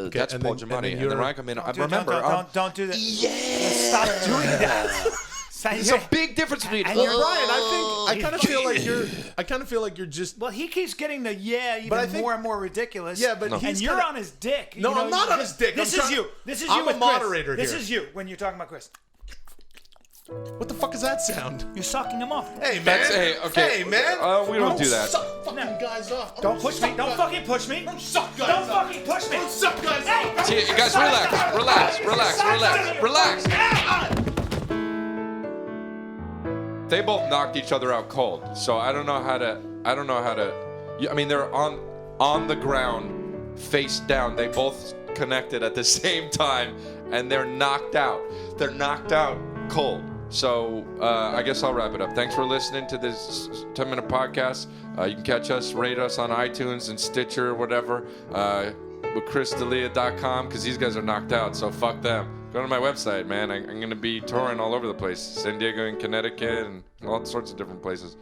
Okay, That's and Paul then- Giamatti. and then And then you're- I come in. I remember. Don't do that. Yeah. Stop doing that. There's a big difference between. And you're Brian, I kind of feel like you're just. Well, he keeps getting the even But I think- more and more ridiculous. Yeah, but and he's you're kinda- on his dick. No, I'm not on his dick. This I'm is trying- you. This is I'm you a with Chris. moderator This here. is you when you're talking about Chris. What the fuck is that sound? You're sucking him off. Hey man. That's okay. Hey man. We don't do that. Suck fucking guys off. Don't push me. Don't fucking push me. Don't suck guys Don't off. fucking push me. Don't suck guys Hey, off. See, guys, relax. They both knocked each other out cold, so I don't know how to. I mean, they're on the ground, face down. They both connected at the same time, and they're knocked out. They're knocked out cold. So I guess I'll wrap it up. Thanks for listening to this 10-minute podcast. You can catch us, rate us on iTunes and Stitcher, whatever, with ChrisDelia.com, because these guys are knocked out, so fuck them. Go to my website, man. I'm going to be touring all over the place. San Diego and Connecticut and all sorts of different places.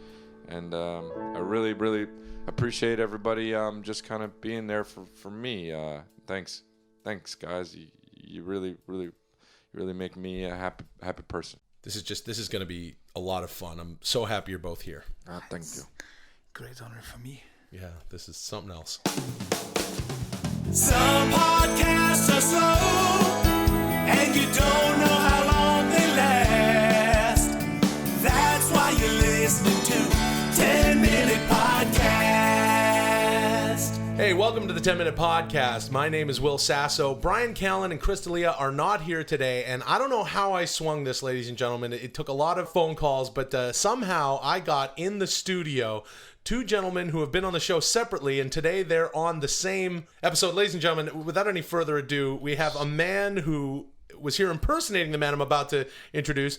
And I really, really appreciate everybody just kind of being there for me. Thanks, guys. You really make me a happy person. This is going to be a lot of fun. I'm so happy you're both here. Thank you. Great honor for me. Yeah, this is something else. Some podcasts are slow, and you don't know how long they last. That's why you're listening to 10-Minute Podcast. Hey, welcome to the 10-Minute Podcast. My name is Will Sasso. Bryan Callen and Chris D'Elia are not here today, and I don't know how I swung this, ladies and gentlemen. It took a lot of phone calls, but somehow I got in the studio two gentlemen who have been on the show separately, and today they're on the same episode. Ladies and gentlemen, without any further ado, we have a man who was here impersonating the man I'm about to introduce.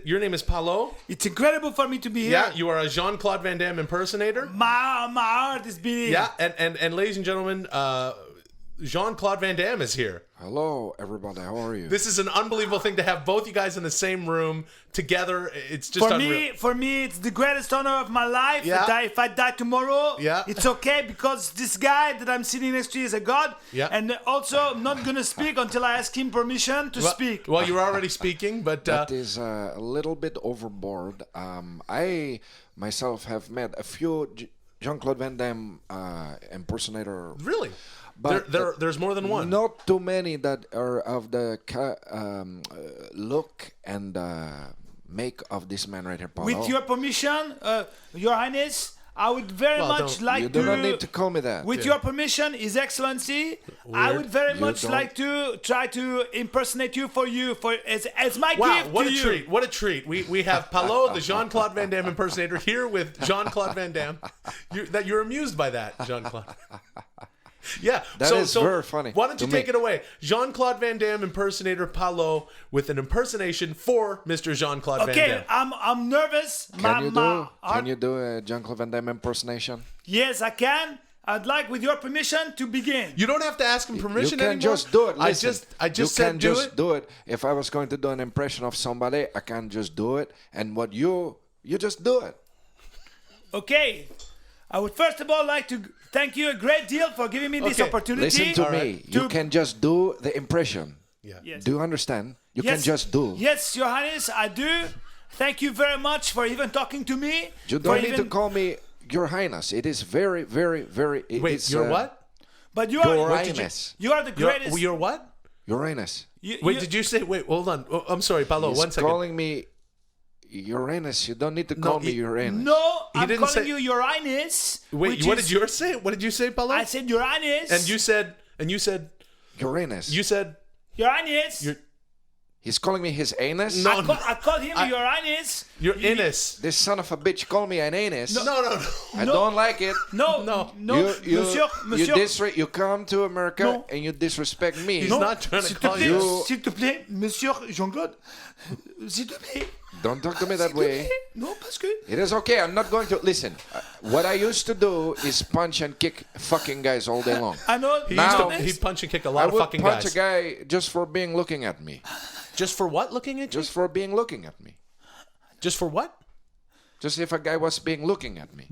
Your name is Paulo? It's incredible for me to be here. Yeah, you are a Jean-Claude Van Damme impersonator? My heart is beating. Yeah, and ladies and gentlemen, Jean-Claude Van Damme is here. Hello, everybody. How are you? This is an unbelievable thing to have both you guys in the same room together. It's just unreal. For me, it's the greatest honor of my life. Yeah. If I die tomorrow, Yeah. it's okay because this guy that I'm sitting next to is a god. Yeah. And also, I'm not gonna speak until I ask him permission to speak. Well, you're already speaking, but That is a little bit overboard. I myself have met a few Jean-Claude Van Damme impersonator. really, But there's more than one. Not too many that are of the look and make of this man right here, Paulo. With your permission, Your Highness, I would very much don't- like You to. do not need to call me that. With your permission, His Excellency, I would very much don't- like to try to impersonate you as my Wow, gift what to a you. treat. What a treat. We have Paulo, the Jean-Claude Van Damme impersonator, here with Jean-Claude Van Damme. You're amused by that, Jean-Claude. Yeah, That is very funny Why don't you to take me. it away? Jean-Claude Van Damme impersonator Paulo with an impersonation for Mr. Jean-Claude Van Okay, Damme. I'm nervous. Can you do a Jean-Claude Van Damme impersonation? Yes, I can. I'd like, with your permission, to begin. You don't have to ask him You permission can anymore. just do it. Listen, I just you said can do just it. do it. If I was going to do an impression of somebody, I can just do it. And what you just do it. Okay. I would first of all like to thank you a great deal for giving me this Okay, opportunity. Listen to All me. right. You can just do the impression. Yeah. Yes. Do you understand? You Yes, can just do. Yes, Your Highness, I do. Thank you very much for even talking to me. You don't need to call me Your Highness. It is very, very, very. Wait, you're what? But you are. Your What did Highness. you are the greatest. You're what? Your Highness. Wait, did you say? Wait, hold on. Oh, I'm sorry, Paulo. He's 1 second. calling me Uranus. You don't need to call me Uranus. No, I'm didn't calling say- you Your Highness. Wait, what did yours say? What did you say, Paulo? I said Your Highness. And you said. Uranus. You said. Your Highness. He's calling me his anus? No. I called him Your Highness. Your anus. This son of a bitch called me an anus. No. I don't like it. No, Monsieur. You come to America and you disrespect me. He's not trying to S'il te call plaît, you. s'il te plaît, Monsieur Jean-Claude. S'il te plaît. Don't talk to me that way. Non, parce que. It is okay. I'm not going to listen. What I used to do is punch and kick fucking guys all day long. I know. Now- He'd punch and kick a I lot of would fucking punch guys. a guy just for being looking at me. Just for what? Looking at you? Just for being looking at me. Just for what? Just if a guy was being looking at me.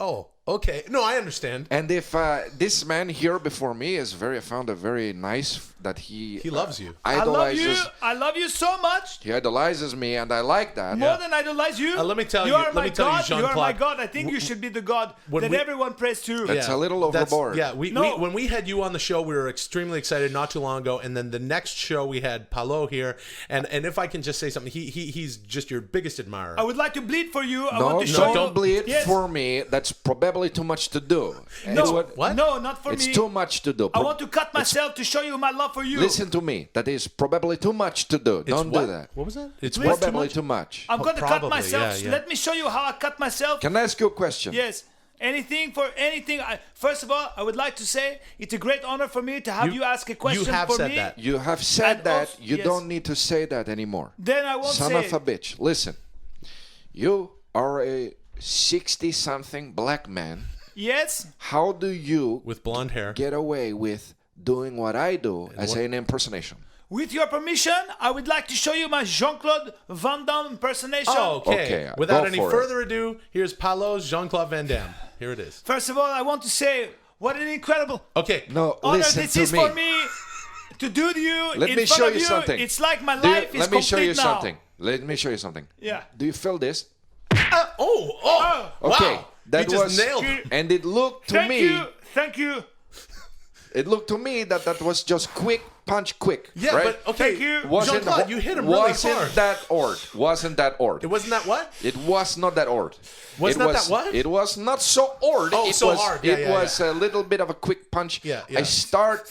Oh, okay. No, I understand. And if this man here before me is I found it very nice that he loves you. I love you. idolizes. I love you so much. He idolizes me, and I like that. More than idolize you. Let me tell you you- are let my me tell you, God. You are my Jean-Claude. God. I think you should be the God When that we- everyone prays to. That's a little overboard. No. When we had you on the show, we were extremely excited not too long ago, and then the next show we had Paulo here, and if I can just say something, he's just your biggest admirer. I would like to bleed for you. I No, want to show you. don't bleed Yes. for me. That's probably too much to do. No, It's what? No, not for It's me. too much to do. I want to cut myself to show you my love for you. Listen to me. That is probably too much to do. Don't what? do that. What was that? It's Please, probably too much. I'm going to cut probably, myself. yeah. Let me show you how I cut myself. Can I ask you a question? Yes. Anything for anything. First of all, I would like to say it's a great honor for me to have you ask a question You have for said me. that. You have said And that. also- You yes. don't need to say that anymore. Then I won't Son say of a it. bitch. Listen. You are a 60-something black man. Yes. How do you With blonde hair. get away with doing what I do as an impersonation? With your permission, I would like to show you my Jean-Claude Van Damme impersonation. Oh, okay. Okay, Without go any for it. further ado, here's Paulo's Jean-Claude Van Damme. Here it is. First of all, I want to say what an incredible Okay. No, honor listen this to is me. for me to do to you Let in me front show of you something. It's like my Do you- life is let me show you complete now. something. Let me show you something. Yeah. Do you feel this? Oh. Okay. Wow. That you just was nailed it. And it looked to Thank me. you. Thank you. It looked to me that was just quick punch, quick. Yeah, right? but okay. Thank you. Jean-Claude, you hit him really wasn't hard. that odd? Wasn't that odd? It wasn't that what? It was not that odd. Was not that what? It was not so odd. Oh, it so was, hard. Yeah, it yeah, was a little bit of a quick punch. Yeah. I start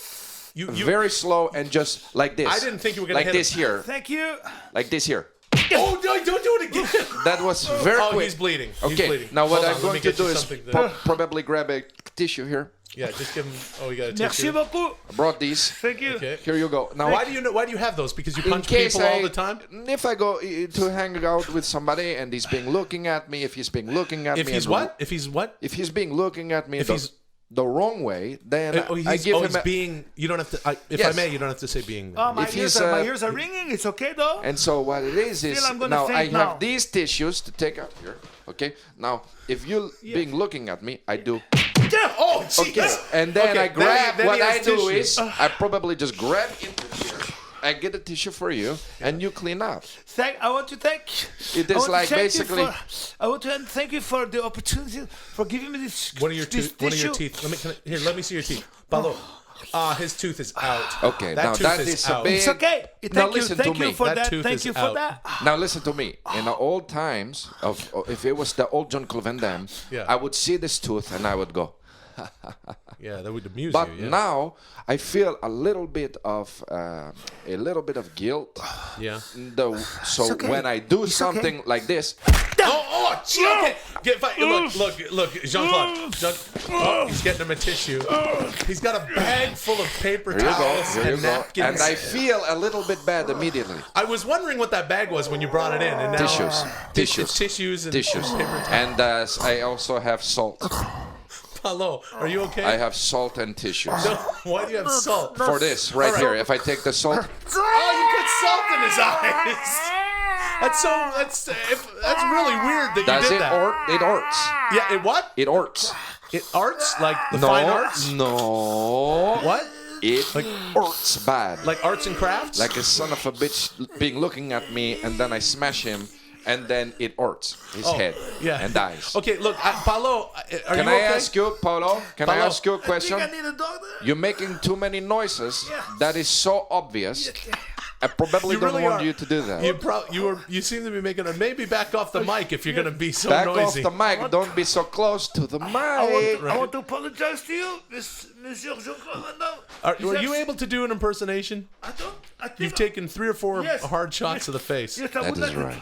You very slow and just like this. I didn't think you were gonna like hit this him. here, Thank you. like this here. Oh, no, don't do it again. That was very Oh, quick. he's bleeding. He's Okay, bleeding. now what Hold I'm on, let going me to get you do is something there. probably grab a tissue here. Yeah, just give him. Oh, you got a Merci tissue. beaucoup. I brought these. Thank you. Okay. Here you go. Now, Why do you have those? Because you in punch case people all the time. If I go to hang out with somebody and he's being looking at me, if he's being looking at If me, he's and- what? If he's what? If he's being looking at me, If the, he's- the wrong way, then I he's, give him. he's a, being. You don't have to. If Yes. I may, you don't have to say being. Oh, my If ears, he's, my uh, ears are ringing. It's okay though. and so what it is Still, I'm gonna now I faint have now. these tissues to take out here. Okay. Now, if you being looking at me, I do. Oh, jeez. Okay. And then Okay, I grab. then what he I has do tissue. is I probably just grab into here. I get a tissue for you, and you clean up. I want to thank. It I is want to like thank you basically. I want to thank you for the opportunity for giving me this. One of your this teeth. One of your tissue. teeth. Let me see your teeth. Paulo. His tooth is out. Okay, now tooth that is a out. big. It's okay. Now Thank you. listen to Thank you me. for That that. tooth Thank is you for out. that. Now listen to me. In the old times if it was the old Jean-Claude Van Damme, Yeah. I would see this tooth and I would go. Yeah, that would amuse But you. Yeah. now I feel a little bit of guilt. Yeah. So okay. when I do It's something like this, Oh, gee, okay. Look, Jean-Claude. Oh, he's getting him a tissue. He's got a bag full of paper here you go, towels here you and go, napkins. and I feel a little bit bad immediately. I was wondering what that bag was when you brought it in, and now Tissues, It's tissues, tissues, and tissues, paper towels. and I also have salt. Paulo, are you okay? I have salt and tissues. No, why do you have salt? For this right All right. here, if I take the salt, Oh, you put salt in his eyes. That's really weird that does you did it that. It hurts. Yeah, it what? It hurts. It arts like the No, fine arts. no. What? It hurts bad. Like arts and crafts? Like a son of a bitch being looking at me, and then I smash him, and then it hurts his head and dies. Okay, look, Paulo, are Can you I okay? ask you, Paulo? Can I Paulo? ask you a question? I need a doctor. You're making too many noises. That is so obvious. I probably You don't really want are. you to do that. You seem to be making a maybe back off the mic if you're going to be so Back noisy. off the mic. Don't be so close to the mic. I want to apologize to you, Monsieur Jean-Claude Van Damme. Were you able to do an impersonation? I think You've taken 3 or 4 hard shots to the face. Yes, That is right.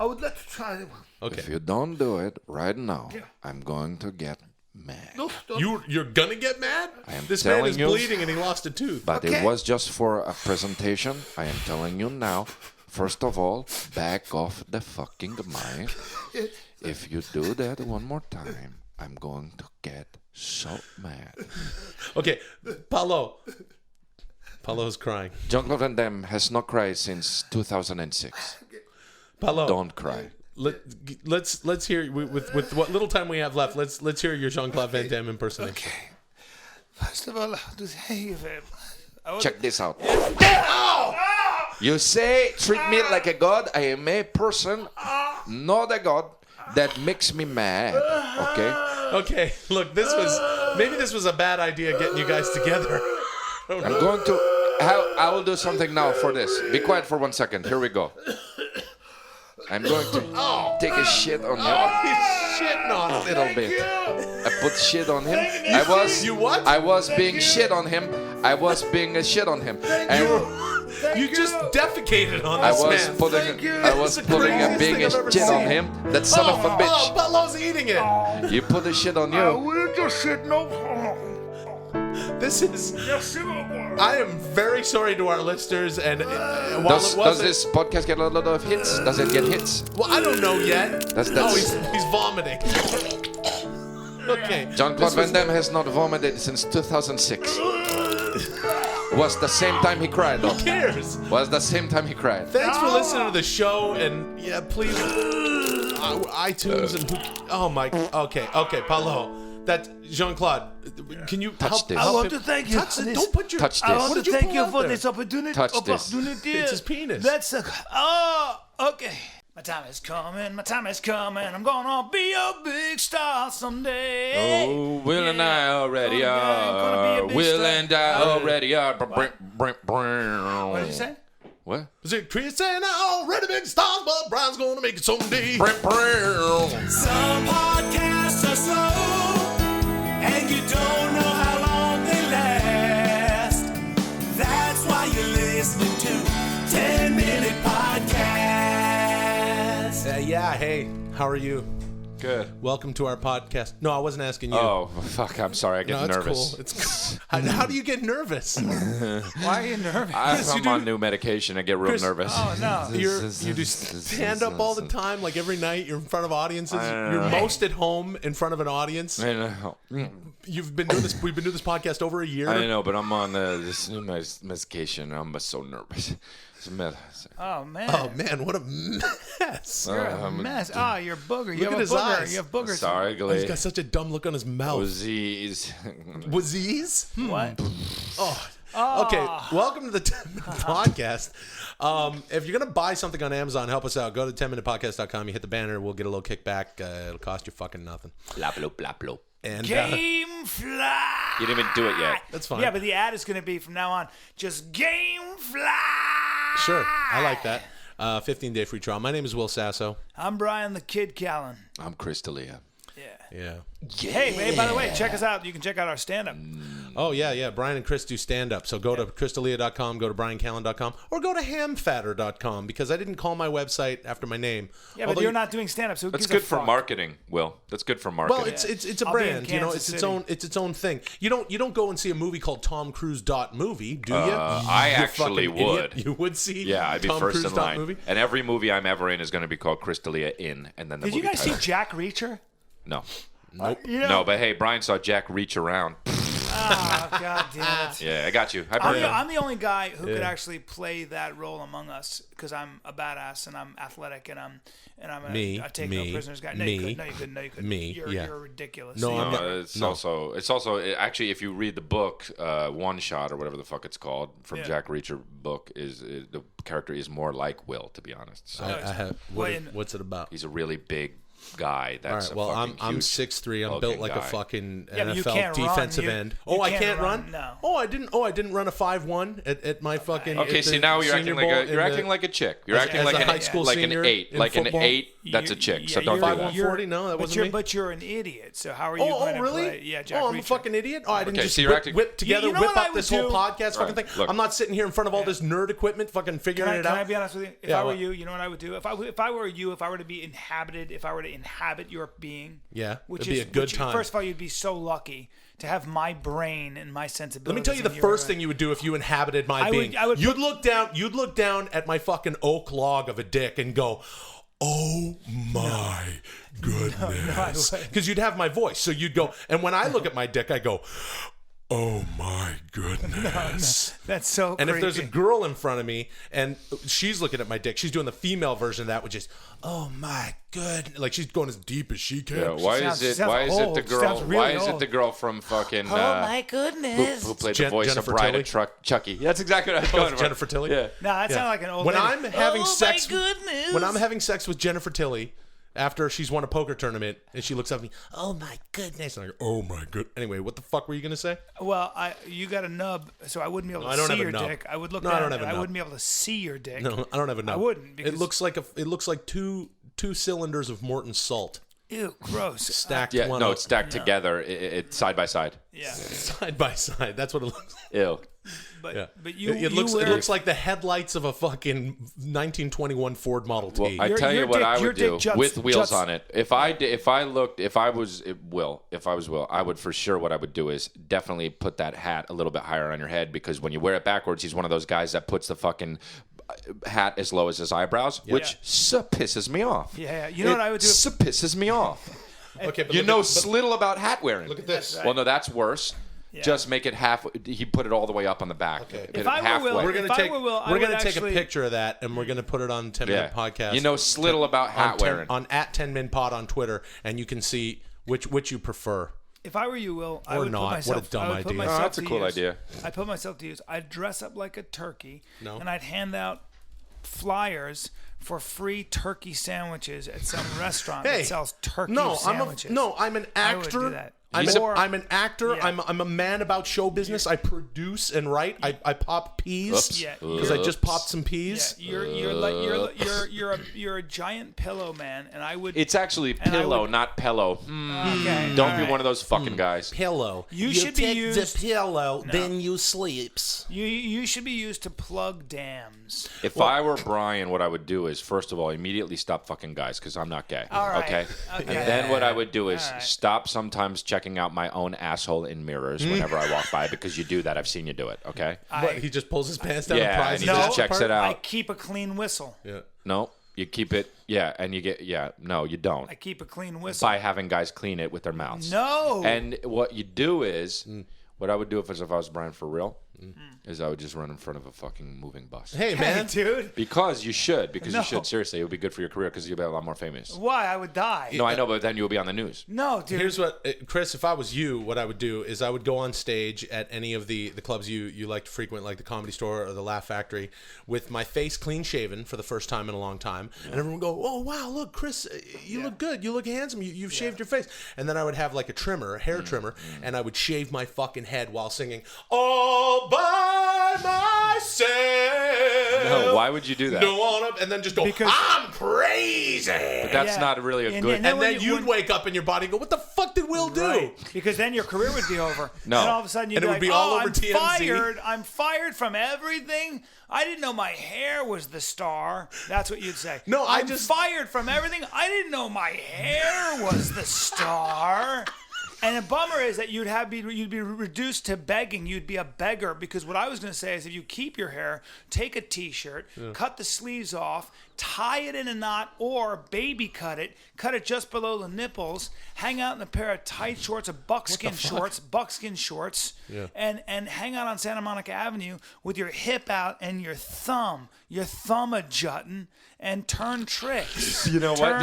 I would like to try it. Okay. If you don't do it right now, I'm going to get mad. No, stop. You're gonna get mad? am This man telling is you. bleeding and he lost a tooth. But it was just for a presentation. I am telling you now. First of all, back off the fucking mic. If you do that one more time, I'm going to get so mad. Okay, Paulo's crying. Jean-Claude Van Damme has not cried since 2006. Paulo, Don't cry. let's hear with what little time we have left. Let's hear your Jean-Claude Van Damme impersonation. Okay. First of all, I want to thank you very much. Check this out. You say, treat me like a god. I am a person, not a god. That makes me mad. Okay? Okay, look, this was a bad idea getting you guys together. I'm going to... I will do something now for this. Be quiet for 1 second. Here we go. I'm going to take a shit on him. He's shitting on A him. little bit. I put shit on him. You what? I was being shit on him. I was being a shit on him. And You just defecated on I this was man. putting a being a shit on him. That son of a Oh, bitch. Paulo's eating it. You put a shit on you. We're just sitting over. This is. Merci beaucoup. I am very sorry to our listeners, and while Does it wasn't, this podcast get a lot of hits? Does it get hits? well, I don't know yet. That's- Oh, he's vomiting. Okay. Jean-Claude Van Damme has not vomited since 2006. Was the same time he cried, though. Who cares? Was the same time he cried. Thanks for listening to the show, and yeah, please, iTunes and oh my. Okay, Paulo. That Jean-Claude. Can you Touch help? this. help I want him? to thank you Touch for it. this. Don't put your. Touch I this. want What to did you thank pull you out for there? this opportunity. Touch this. It's his penis. That's okay. My time is coming. My time is coming. I'm gonna be a big star someday. Oh, Will and I already Gonna be a are. big Will star. and I already are. What did you say? What? Is it Chris and I already big stars, but Brian's gonna make it someday. Some podcasts are slow, and you don't know how long they last. That's why you're listening to 10-Minute Podcast. Yeah. Hey, how are you? Good. Welcome to our podcast. No, I wasn't asking you. Oh, fuck. I'm sorry. I get no, it's nervous. cool. It's cool. How do you get nervous? Why are you nervous? I'm on new medication. I get real Chris- nervous. Oh no. You do stand up all the time, like every night. You're in front of audiences. You're most at home in front of an audience. I know. You've been doing this. We've been doing this podcast over a year. I know, but I'm on this new medication. I'm so nervous. It's Oh man. Oh man, what a mess! You're a mess. Oh, you're a booger. You Look have at a his booger. eyes. You have boogers. sorry, He's Glee. got such a dumb look on his mouth. Disease. Waziz? What? Okay, welcome to the 10-Minute Podcast. If you're going to buy something on Amazon, help us out. Go to 10minutepodcast.com. You hit the banner. We'll get a little kickback. It'll cost you fucking nothing. Blah, blah, blah, blah. And Game fly. You didn't even do it yet. that's fine. Yeah, but the ad is going to be from now on just game fly. Sure, I like that. 15-day free trial. My name is Will Sasso. I'm Bryan the Kid Callen. I'm Chris D'Elia. Yeah. Hey, by the way, check us out. You can check out our stand-up. Oh, yeah. Brian and Chris do stand-up. So go to chrisdelia.com, go to bryancallen.com, or go to hamfatter.com, because I didn't call my website after my name. Yeah, but Although you're not doing stand-up, so who That's gives a good for fuck? marketing, Will. That's good for marketing. Well, it's a I'll be in brand, you know. Kansas It's City. its own thing. You don't go and see a movie called Tom Cruise movie, do you? I You actually fucking idiot. would. You would see? Yeah, I'd be Tom first Cruise in line. movie? And every movie I'm ever in is going to be called Chris D'Elia in, and then the Did you movie guys see title. Jack Reacher? No. Nope. You know, No, but hey, Brian saw Jack reach around. Oh, God damn it. Yeah, I got you. I burned I'm the only guy who could actually play that role among us because I'm a badass and I'm athletic and I take no prisoners guy. No, you couldn't. Me, You're ridiculous. No, I'm not. It's also actually, if you read the book, One Shot or whatever the fuck it's called from Jack Reacher book, the character is more like Will, to be honest. So I have, what's it about? he's a really big guy. That's all right, well, I'm huge 6'3". I'm built like a fucking but you NFL can't defensive run. end. You I can't can't run. No. I didn't run a 5'1" at my fucking. Okay, at see the now you're Senior acting like Bowl you're in acting the- like a chick. You're acting as like a an high school like senior an 8, in like football. an 8. That's a chick. So don't do you're that. 140. No, that wasn't me. But you're an idiot. So how are you going to really? play? Yeah, Jack I'm a Reacher. fucking idiot. I didn't Okay, just so you're acting- whip together, You know whip what I up would this whole do? podcast fucking Right, thing. look. I'm not sitting here in front of all this nerd equipment, fucking figuring it Can out. I be honest with you? If Yeah, I were what? you, you know what I would do? If I were you, if I were to be inhabited, if I were to inhabit your being, Yeah, which it'd be is a good which, time. First of all, you'd be so lucky to have my brain and my sensibilities. Let me tell you the in your- first thing you would do if you inhabited my I would- being. I would You'd put- look down at my fucking oak log of a dick and go, "Oh my goodness," wouldn't. because you'd have my voice. So you'd go, and when I look at my dick, I go, "Oh my goodness." That's so. And if there's a creepy. girl in front of me and she's looking at my dick, she's doing the female version of that, which is, "Oh my good," like she's going as deep as she can. Yeah, why sounds- is she it sounds the old. girl? Sounds really Why is it old. the girl from fucking goodness! who played Jen- the voice Jennifer of Bride Tilly? of Chucky? That's exactly what I was going for. Jennifer Tilly? Yeah. No, that sounded like an old. When lady. I'm having oh sex, my goodness! when I'm having sex with Jennifer Tilly after she's won a poker tournament and she looks up at me, "Oh my goodness," and I go, "Oh my good." Anyway, what the fuck were you gonna say? Well, you got a nub, so I wouldn't be able No, to I don't see have a your nub. dick. I would look No, I down don't have and a I nub. wouldn't be able to see your dick. No, I don't have a nub. I wouldn't. Because, It looks like two cylinders of Morton salt ew, gross. stacked. Yeah, one no, up, it's stacked together. It's side by side. Yeah, side by side. That's what it looks like. Ew. but Yeah. but you it looks wear, it looks like the headlights of a fucking 1921 Ford Model T. Well, I Your- tell you your what dick- I your would do dick juts- with wheels juts- on it. If I was Will, I would for sure. What I would do is definitely put that hat a little bit higher on your head, because when you wear it backwards, he's one of those guys that puts the fucking hat as low as his eyebrows, which pisses me off. Yeah, you know what I would do? Pisses me off. Okay, but You look know at- but little about hat wearing. Look at this. Right. Well, no, that's worse. Just make it half. He put it all the way up on the back. Okay. Put If it I were halfway. Will- We're If gonna I take were Will, I we're would gonna take a actually- picture of that and we're gonna put it on 10 Minute Podcast. You know little about hat wearing. on at 10 Min Pod on Twitter, and you can see which you prefer. If I were you, Will, I Or would not. put What a myself. dumb I would put idea. myself Oh, that's a to cool use. idea. I'd put myself to use. I'd dress up like a turkey, No. and I'd hand out flyers for free turkey sandwiches at some restaurant Hey, that sells turkey no, sandwiches. I'm an I would actor. do that. I'm Or- an actor. Yeah. I'm a man about show business. I produce and write. I pop peas Oops. Yeah. because I just popped some Yeah, peas. you're a giant pillow man, and I would. It's actually And I pillow, would- not pillow. okay. Don't all be right. one of those fucking guys. Pillow. You should be used- pillow, then you sleeps. You should be used to plug dams. If I were Brian, what I would do is, first of all, immediately stop fucking guys, because I'm not gay. All right. Okay? Okay. And then what I would do is All right. stop sometimes checking out my own asshole in mirrors whenever I walk by, because you do that. I've seen you do it. Okay? But he just pulls his pants down and Yeah, pries and he his just ass checks apart? it I out. keep a clean whistle. Yeah. No, you keep it. Yeah, and you get. Yeah, no, you don't. I keep a clean whistle. By having guys clean it with their mouths. No. And what you do is, what I would do if I was Brian for real, is I would just run in front of a fucking moving bus. Hey man, dude. Because you should. No. Seriously, it would be good for your career, because you'll be a lot more famous. Why? I would die. No, I know, but then you'll be on the news. No, dude. here's what, Chris. If I was you, what I would do is I would go on stage at any of the clubs you like to frequent, like the Comedy Store or the Laugh Factory, with my face clean shaven for the first time in a long time, and everyone would go, "Oh wow, look, Chris, you look good. You look handsome. You've shaved your face." And then I would have like a hair trimmer, and I would shave my fucking head while singing "All by Myself." No, why would you do that? Don't wanna, and then just go, Because- "I'm crazy." But that's Yeah. not really a And good. then And when then you- you'd wake up in your body and go, "What the fuck did Will do?" Right. Because then your career would be over. No. And all of a sudden you'd And it be would like, be all over I'm TMZ. fired. I'm fired from everything. I didn't know my hair was the star. That's what you'd say. No, I'm fired from everything. I didn't know my hair was the star. And the bummer is that you'd be reduced to begging. You'd be a beggar, because what I was going to say is, if you keep your hair, take a T-shirt, cut the sleeves off, tie it in a knot, or baby cut it just below the nipples, hang out in a pair of tight shorts, buckskin shorts, and hang out on Santa Monica Avenue with your hip out and your thumb a jutting, and turn tricks. You know what?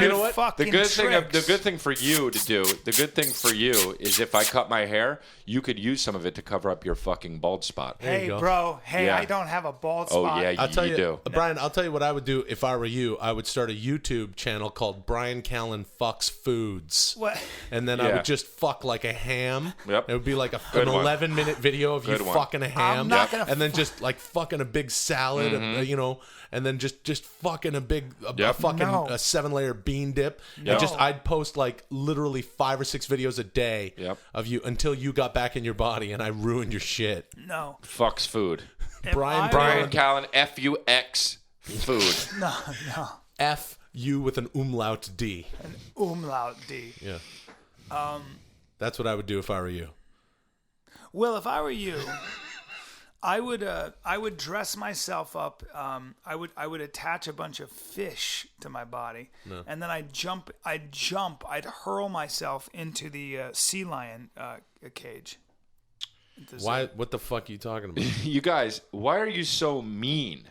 The good thing for you to do. The good thing for you is if I cut my hair, you could use some of it to cover up your fucking bald spot. Hey, bro. Hey, Yeah. I don't have a bald spot. Oh yeah, I'll tell you do. Brian, I'll tell you what I would do if I were you. I would start a YouTube channel called Bryan Callen Fucks Foods. What? And then I would just fuck like a ham. Yep. It would be like an Good one. 11-minute video of you Good one. fucking a ham. I'm not gonna and then just like fucking a big salad, and then just fucking a big a No. 7-layer bean dip. Yep. And just I'd post like literally 5 or 6 videos a day of you until you got back in your body and I ruined your shit. No. Fucks food. Bryan Bryan Callen, F-U-X, food. No. F you with an umlaut D. Umlaut D. Yeah. That's what I would do if I were you. Well, if I were you, I would dress myself up. I would attach a bunch of fish to my body, and then I'd hurl myself into the sea lion cage. Why? What the fuck are you talking about? You guys, why are you so mean?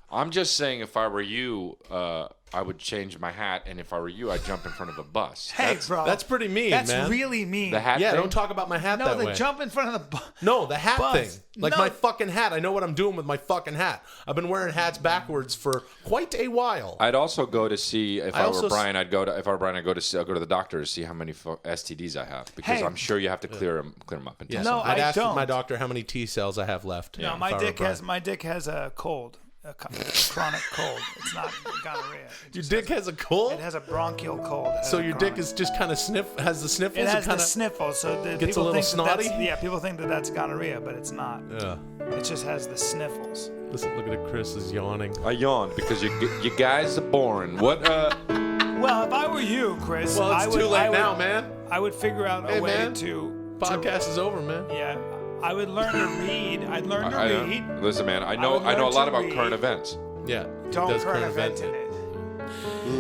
I'm just saying, if I were you, I would change my hat, and if I were you, I'd jump in front of a bus. Hey, bro. That's pretty mean, That's man. really mean. The hat Yeah, thing? don't talk about my hat No, that the way. jump in front of the bus. No, the hat Buzz. thing. Like No. my fucking hat. I know what I'm doing with my fucking hat. I've been wearing hats backwards for quite a while. I'd also go to see if I I also were Brian. I'd go to the doctor to see how many STDs I have, because Hey. I'm sure you have to clear them up. And Yeah. No, I'd I ask don't. my doctor how many T cells I have left. No, if my I were Brian. my dick has a cold, a chronic cold. It's not gonorrhea. Your dick has a cold? It has a bronchial cold. So your dick is just kind of has the sniffles? It has kinda, the sniffles, so gets people a little think that snotty? people think that that's gonorrhea, but it's not. Yeah. It just has the sniffles. Listen, look at it. Chris is yawning. I yawned because you guys are boring. What? Well, if I were you, Chris, Well, it's too late now, man. I would figure out Hey, a way man. to Podcast is over, man. Yeah, I would learn to read. I'd learn to read. Listen, man. I would know learn a lot to about read. current events. Yeah. Don't does current event event in it.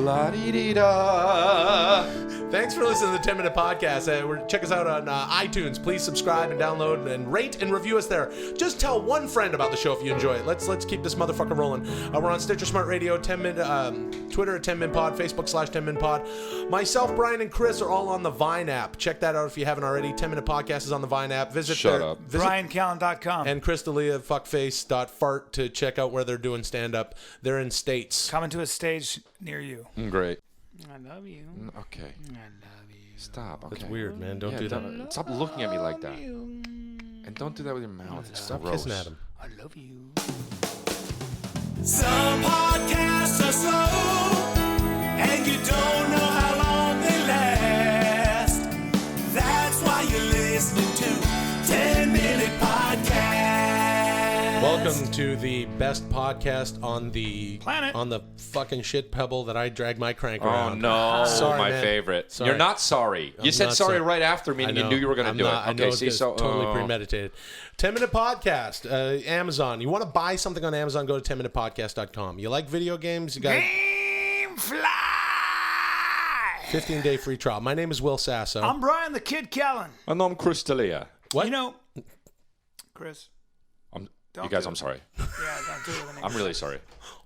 La di di da. Thanks for listening to the 10 Minute Podcast. Check us out on iTunes. Please subscribe and download and rate and review us there. Just tell one friend about the show if you enjoy it. Let's keep this motherfucker rolling. We're on Stitcher Smart Radio, 10 Min, Twitter at 10 Min Pod, Facebook /10 Min Pod. Myself, Brian, and Chris are all on the Vine app. Check that out if you haven't already. 10 Minute Podcast is on the Vine app. Visit BryanCallen.com. and Crystalia fuckface.fart to check out where they're doing stand up. They're in states. Coming to a stage near you. Great. I love you. Okay. I love you. Stop. Okay. It's weird, man. Don't do that. Stop looking at me like that. And don't do that with your mouth. It's Stop gross. kissing at him. I love you. Some podcasts are slow, and you don't know how long they last. That's why you're listening to 10 Minute Podcast. Welcome to the best podcast on the Planet. on the fucking shit pebble that I drag my crank Oh around. no, Sorry, my man. favorite. Sorry. You're not sorry. You I'm said not sorry sorry. right after me, I and you know. knew you were going to I'm do not- it. I know Okay, it's see, so totally premeditated. 10 Minute Podcast, Amazon. You want to buy something on Amazon? Go to 10minutepodcast.com. You like video games? You got Gamefly. 15-day free trial. My name is Will Sasso. I'm Brian the Kid Callen. And I'm Crystalia. What? You know, Chris. You Don't guys, do I'm it. sorry. Yeah, don't do it with an I'm really sorry.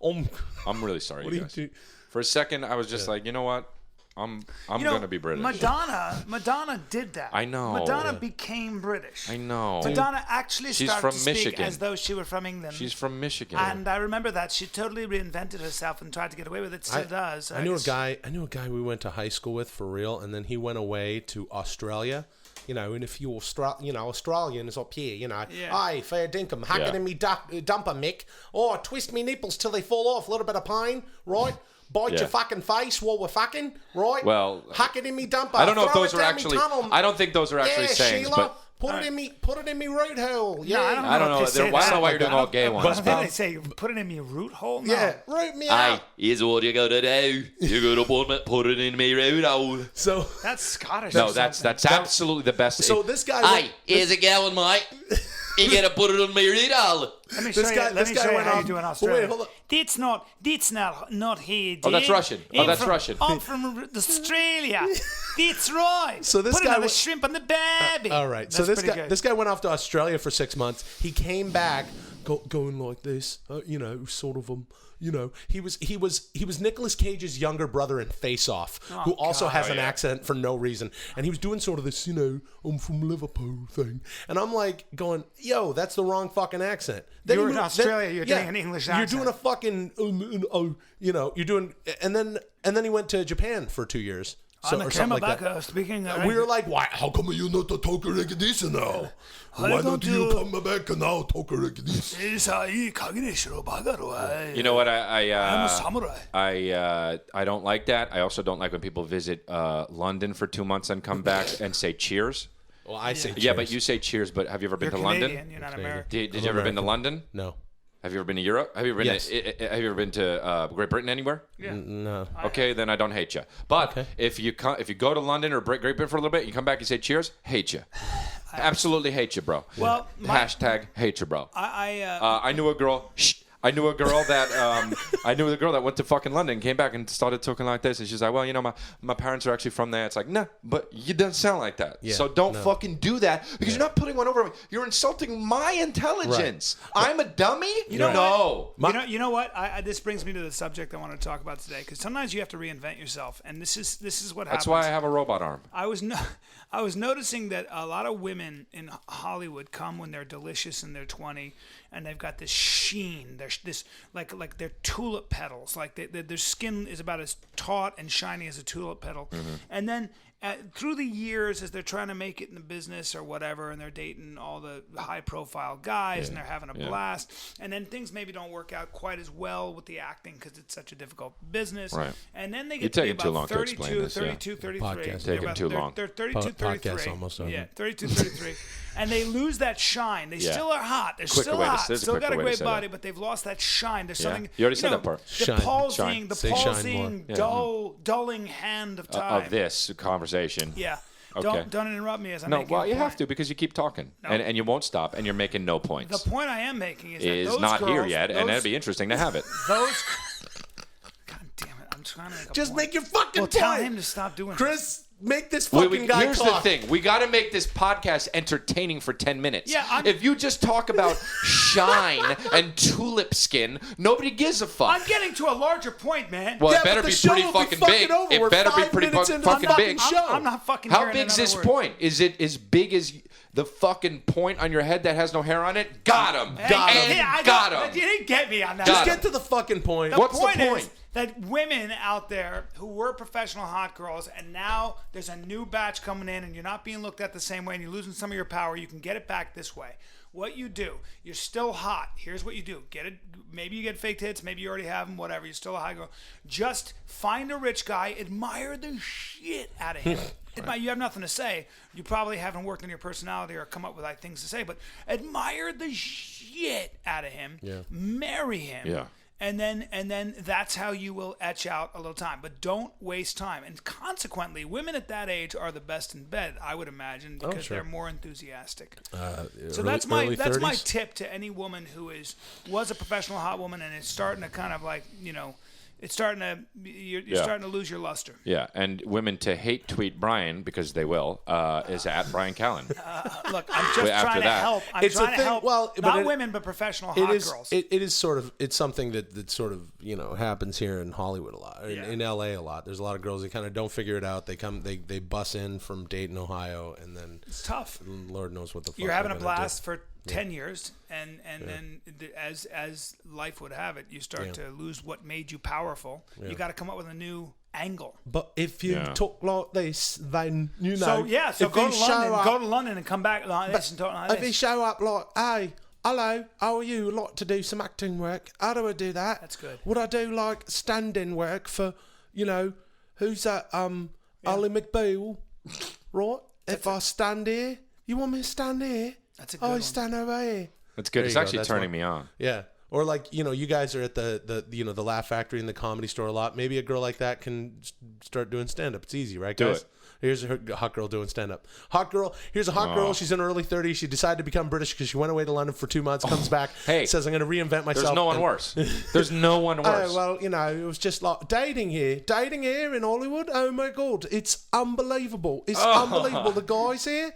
I'm really sorry, What you do guys. you do? For a second, I was just like, you know what? I'm going to be British. Madonna did that. I know. Madonna became British. I know. Madonna actually She's started from to speak Michigan. as though she were from England. She's from Michigan. And I remember that she totally reinvented herself and tried to get away with it. Still does. I knew a guy we went to high school with for real, and then he went away to Australia. You know, and if you Australian is up here, you know, Yeah. aye, fair dinkum, hacking Yeah. in me dumper, Mick. Oh, twist me nipples till they fall off, a little bit of pain, right? Bite Yeah. your fucking face while we're fucking, right? Well, hack it in me dumper. I don't know if throw those it are down me actually. tunnel. I don't think those are actually yeah, sayings, Sheila, but put it in me root hole. Yeah, I don't I don't know. if they say I don't know that. why you're doing all gay ones. Did they say put it in me root hole? No. yeah, root me Hey, out. here's what you gotta do. You gotta put it in me root hole. So, That's Scottish. No, or that's something. absolutely the best. so this guy. Hey, here's it going, mate. You gotta put it on my radar. Let me This show guy- you, this let me guy show you went how off- you do in Wait, Australia. hold on. That's not here, Oh, that's dear. Russian. Oh, I'm that's from- Russian. I'm from Australia. That's right. So this Put guy another was- shrimp on the baby. All right. So That's this pretty guy good. this guy went off to Australia for 6 months. He came back going like this, sort of he was Nicolas Cage's younger brother in Face Off, who also has an accent for no reason. And he was doing sort of this, I'm from Liverpool thing. And I'm like going, yo, that's the wrong fucking accent. Then You were he in moved- Australia, you're doing an English You're accent. doing a fucking you're doing and then he went to Japan for 2 years. So, or something like that. speaking. We were like, why? How come you not talk like this now? Why don't you come back and now talk like this? You know what? I'm a samurai. I don't like that. I also don't like when people visit London for 2 months and come back and say cheers. Well, I say Yeah, but you say cheers. But have you ever been You're to Canadian. London? You're not American. Did you ever been to London? No. Have you ever been to Europe? Have you ever been? Yes. Have you ever been to Great Britain anywhere? Yeah. No. Okay, then I don't hate you. But Okay. if you go to London or Great Britain for a little bit, you come back and say cheers, hate you. Absolutely hate you, bro. Well, hashtag hate you, bro. I I knew a girl. I knew a girl that went to fucking London, came back and started talking like this, and she's like, "Well, my parents are actually from there." It's like, nah, but you don't sound like that. Yeah, so don't no. fucking do that because you're not putting one over me. You're insulting my intelligence. I'm a dummy. No. You know what? This brings me to the subject I want to talk about today, because sometimes you have to reinvent yourself, and this is what happens. That's why I have a robot arm. I was noticing that a lot of women in Hollywood come when they're delicious and they're 20, and they've got this sheen. There's this like they're tulip petals. Like their skin is about as taut and shiny as a tulip petal. Mm-hmm. And then through the years, as they're trying to make it in the business or whatever, and they're dating all the high-profile guys, and they're having a blast, and then things maybe don't work out quite as well with the acting because it's such a difficult business. Right. And then they You're get to be taking too long about to explain 32, this, yeah. 32, 33. Podcast. They're Taking about- too they're- long. They're 32, Podcast 33. almost over. Yeah, 32, 33. And they lose that shine. They Yeah. still are hot. They're Quicker still way to hot. say- there's a Still got quicker a way to great say body, that. but they've lost that shine. There's Yeah. something. You already said that part. The Shine. palsying, the Say shine palsying, dulling hand of time. Of this conversation. Yeah. Okay. Don't interrupt me as I'm No, making well, a you point. have to because you keep talking and you won't stop and you're making no points. The point I am making is that Is those not girls, here yet, and those- that'd be interesting to have it. Those. God damn it! I'm trying to make a Just point. make your fucking Well, point. tell him to stop doing Chris, make this fucking guy here's talk. the thing. We got to make this podcast entertaining for 10 minutes. Yeah, if you just talk about shine and tulip skin, nobody gives a fuck. I'm getting to a larger point, man. Well, Yeah, it better but be the show pretty will be fucking fucking big. over. It We're better be 5 pretty minutes into fucking the big. fucking show. I'm not fucking How hearing big's another this word. point? Is it as big as the fucking point on your head that has no hair on it? Got him. Got him. And Yeah, I got know. him. You didn't get me on that. Got Just him. get to the fucking point. What's the point point? is that women out there who were professional hot girls, and now there's a new batch coming in, and you're not being looked at the same way, and you're losing some of your power. You can get it back this way. What you do, you're still hot. Here's what you do: get it. Maybe you get fake tits. Maybe you already have them. Whatever. You're still a high girl. Just find a rich guy. Admire the shit out of him. You have nothing to say. You probably haven't worked on your personality or come up with like things to say, but admire the shit out of him. Yeah. Marry him. Yeah. And then that's how you will etch out a little time. But don't waste time. And consequently, women at that age are the best in bed, I would imagine, because sure. they're more enthusiastic. So Early- that's my early that's my 30s? tip to any woman who was a professional hot woman and is starting to kind of like, it's starting to you're starting to lose your luster. Yeah, and women to hate tweet Bryan, because they will, is at Bryan Callen. Look, I'm just After trying to that. help. I'm It's a trying to thing- help well, but not it- women, but professional It hot is. girls. It is sort of. It's something that sort of happens here in Hollywood a lot, in LA a lot. There's a lot of girls that kind of don't figure it out. They bus in from Dayton, Ohio, and then It's tough. Lord knows what the fuck You're having a they're gonna blast for 10 years, and then as life would have it, you start to lose what made you powerful. You got to come up with a new angle. do. But if you Yeah. talk like this, then you know. So if go you to show London, up- go to London, and come back like this and talk like If you this. show up like, hey, hello, how are you? I'd like to do some acting work. How do I do that? That's good. Would I do like stand-in work for, who's that? Ali McBeal, right? If I stand here, you want me to stand here? That's a good I one. stand over here. That's good. There It's you go. actually That's turning one. me on. Yeah. Or like, you guys are at the the Laugh Factory and the Comedy Store a lot. Maybe a girl like that can start doing stand-up. It's easy, right, guys? Do it. Here's a hot girl doing stand-up. Here's a hot girl. She's in her early 30s. She decided to become British because she went away to London for 2 months, comes back, says, I'm going to reinvent myself. There's no one worse. There's no one worse. Well, it was just like dating here in Hollywood. Oh, my God. It's unbelievable. It's unbelievable. The guys here,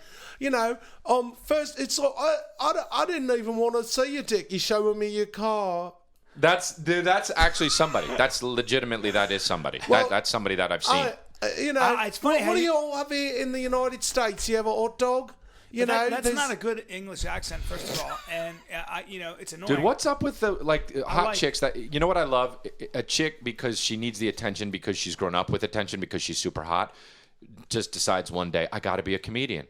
first, it's like, I didn't even want to see your dick. You're showing me your car. That's actually somebody. That's legitimately, that is somebody. Well, that's somebody that I've seen. It's funny. What do you all have here in the United States? You have a hot dog? That's not a good English accent, first of all, and it's annoying. Dude, what's up with the hot chicks? That you know what I love? A chick, because she needs the attention, because she's grown up with attention, because she's super hot, just decides one day, I got to be a comedian.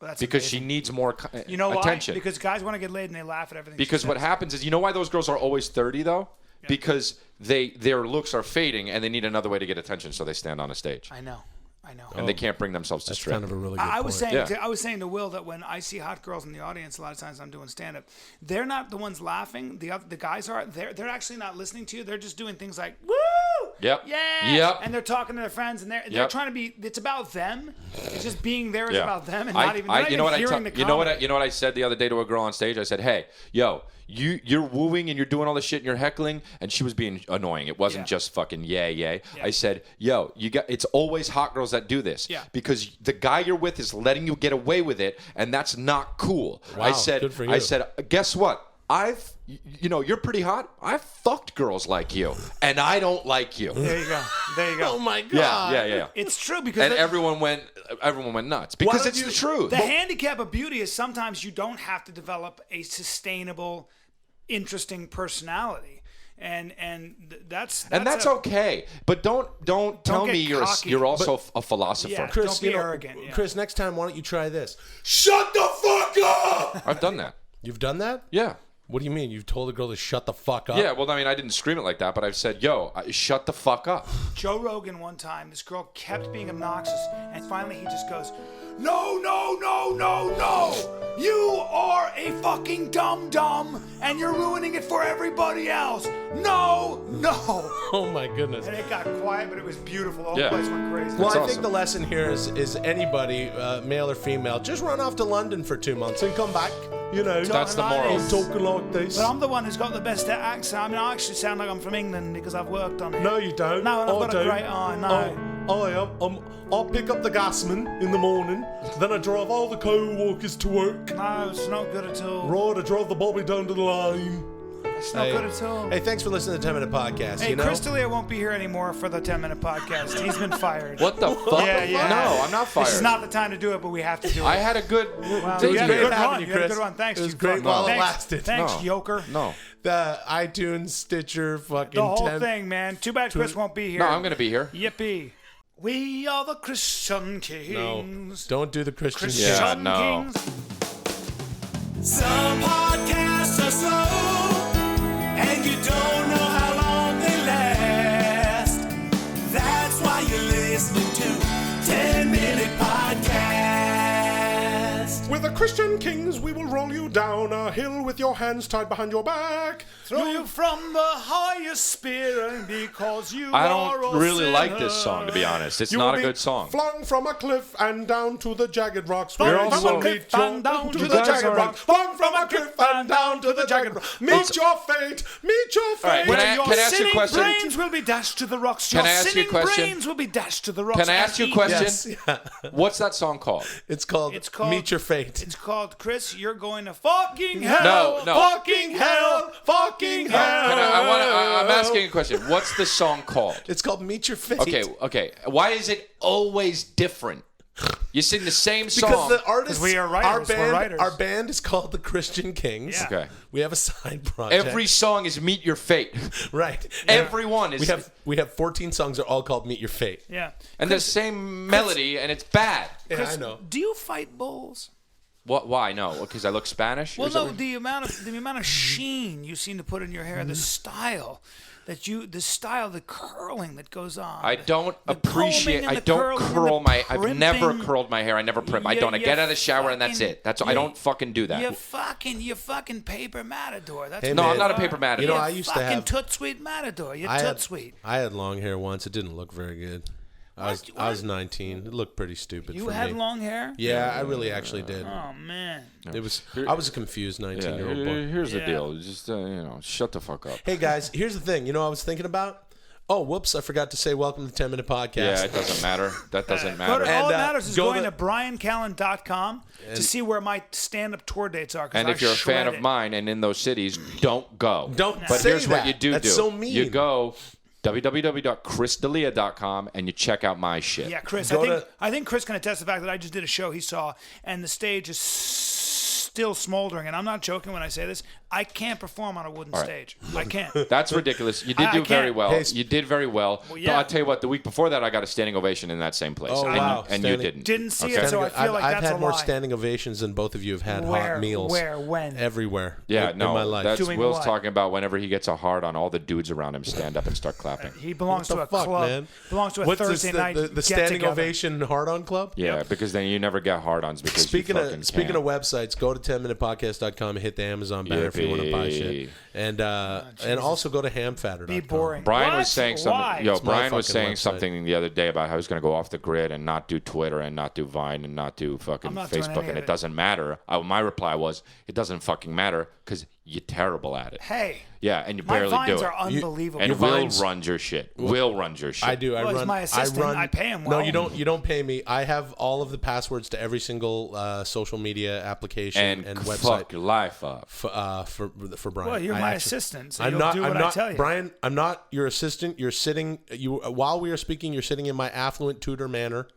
Well, because amazing. she needs more attention. Why? Because guys want to get laid and they laugh at everything. Because what happens is, you know why those girls are always 30 though? Yeah. Because their looks are fading and they need another way to get attention, so they stand on a stage. I know. And they can't bring themselves to strip. Kind of a really good I was point. saying I was saying to Will that when I see hot girls in the audience, a lot of times I'm doing stand up, they're not the ones laughing. The guys are. They're actually not listening to you. They're just doing things like woo, yep, yeah, yep, and they're talking to their friends and they're trying to be. It's about them. It's just being there is about them and not even hearing the comedy. You know what I said the other day to a girl on stage? I said, hey, yo. You're wooing and you're doing all this shit and you're heckling, and she was being annoying. It wasn't just fucking yay. Yeah. I said, yo, it's always hot girls that do this. Yeah. Because the guy you're with is letting you get away with it, and that's not cool. Wow, good for you. I said, guess what? You're pretty hot. I've fucked girls like you, and I don't like you. There you go. Oh my God. Yeah. It's true because everyone went nuts because it's the truth. The handicap of beauty is sometimes you don't have to develop a sustainable, interesting personality, and that's okay. But don't tell me you're also a philosopher. Yeah, Chris, don't be arrogant. Yeah. Chris, next time, why don't you try this? Shut the fuck up! I've done that. You've done that? Yeah. What do you mean? You've told a girl to shut the fuck up? Yeah, well, I mean, I didn't scream it like that, but I've said, yo, shut the fuck up. Joe Rogan one time, this girl kept being obnoxious, and finally he just goes, no. You are a fucking dum-dum, and you're ruining it for everybody else. No. Oh, my goodness. And it got quiet, but it was beautiful. The whole place went crazy. Well, I awesome. think the lesson here is anybody, male or female, just run off to London for 2 months and come back. That's the moral. Talking like this. But I'm the one who's got the best accent. I mean, I actually sound like I'm from England because I've worked on it. No, you don't. No, and I've got a great eye. No. I'll pick up the gasman in the morning, then I drive all the co-workers to work. No, it's not good at all. Right, I drive the Bobby down to the line. It's not good at all. Hey, thanks for listening to the 10 Minute Podcast. Hey, Chris D'Elia won't be here anymore for the 10 Minute Podcast. He's been fired. What the fuck? Yeah. No, I'm not fired. This is not the time to do it, but we have to do it. I had a good Well, day you had a here. good run. you, You had a Chris. good run. Thanks. It was you great fucking- while it Thanks. lasted. Thanks, No. Yoker. No. The iTunes, Stitcher, fucking The whole 10. thing, man. Too bad Chris won't be here. No, I'm going to be here. Yippee. We are the Christian Kings. Don't do the Christian Christian shit. Yeah, no. Kings. Some podcasts are slow, and you don't know how long they last. That's why you're listening to 10 Minute Podcast. With the Christian Kings, we will roll you down a hill with your hands tied behind your back. Throw you from the highest spear because you I are don't a really like sinner. this song, to be honest. It's You not will a be good song. Flung from a cliff and down to the jagged rocks. Flung Where from you will a cliff meet your- and down to to the the guys jagged are- rocks. Flung from a cliff and down to the jagged rocks. Meet your fate. Meet your fate. right, Where Can I your ask you a sinning question? brains will be dashed to the rocks. Can Your I ask you a sinning question? brains will be dashed to the rocks. Can I ask you a and question? Yes. What's that song called? It's called Meet Your Fate. It's called Chris. You're going to fucking hell. No. Fucking hell. Fucking hell. I'm asking a question. What's the song called? It's called Meet Your Fate. Okay. Why is it always different? You sing the same song. Because the artists, we are writers. We're writers. Our band is called the Christian Kings. Yeah. Okay. We have a side project. Every song is Meet Your Fate. right. Every one is. We have 14 songs that are all called Meet Your Fate. Yeah. And the same melody, and it's bad. Yeah, I know. Do you fight bulls? What? Why? No, because I look Spanish. Well, Is that no, what- the amount of sheen you seem to put in your hair, the style. The curling that goes on. I don't the appreciate. combing and I the don't curling and curl the my. I've never primping. curled my hair. I never primp. I You- don't. I you get out of the shower and that's fucking- it. That's. I don't fucking do that. You fucking paper matador. That's Hey, what No, man. I'm not a you paper are. matador. You know, You're I used to fucking have- toot sweet matador. You're I toot had, sweet. I had long hair once. It didn't look very good. I was 19. It looked pretty stupid You for had me. long hair? Yeah, I really actually did. Oh man. It was. I was a confused 19-year-old boy. Here's the Yeah. deal. Just shut the fuck up. Hey guys, here's the thing. You know what I was thinking about? Oh, whoops! I forgot to say welcome to the 10-minute podcast. Yeah, it doesn't matter. That doesn't All matter. And, that matters is go going to- to BryanCallen.com to see where my stand-up tour dates are. 'cause And I if you're a fan shred of it. mine and in those cities, don't go. Don't But say here's what that. you do. That's so mean. You go www.chrisdelia.com and you check out my shit. Yeah, Chris. Go I think Chris can attest to the fact that I just did a show he saw, and the stage is still smoldering. And I'm not joking when I say this. I can't perform on a wooden stage. I can't. That's ridiculous. You did I do very can't. well. Hey, You did very well. yeah. I'll tell you what, the week before that, I got a standing ovation in that same place. Oh, and, wow. and you Standing- didn't. Didn't see it, so I feel like I've that's had a more lie. standing ovations than both of you have had Where? hot meals. Where? When? Everywhere. Yeah, in no, my life. that's Doing Will's what? talking about whenever he gets a hard on, all the dudes around him stand up and start clapping. He belongs What to the a fuck, club. man? Belongs to a What's Thursday this, night the standing get-together. ovation hard-on club? Yeah, because then you never get hard-ons because Speaking you fucking of speaking can't. of websites, go to 10minutepodcast.com and hit the Amazon banner if you want to buy shit. And also go to hamfatter.com. Be boring. Brian What? was saying Why? something. Yo, It's my Brian was fucking saying website. something the other day about how he's going to go off the grid and not do Twitter and not do Vine and not do fucking I'm not doing Facebook, any and of it it. doesn't matter. My reply was, it doesn't fucking matter because you're terrible at it. Hey. Yeah, and you My barely vines do are it. unbelievable. And Your Will Vines- runs your shit. Will runs your shit. I do. I Well, he's run. my assistant. I run. I pay him No, well. you don't. You don't pay me. I have all of the passwords to every single social media application and website fuck your life up. for Brian. Well, you're I my actually- assistant, so I'm you'll not. do what I'm I not, tell you. Brian. I'm not your assistant. You're sitting. While we are speaking, you're sitting in my affluent Tudor manner,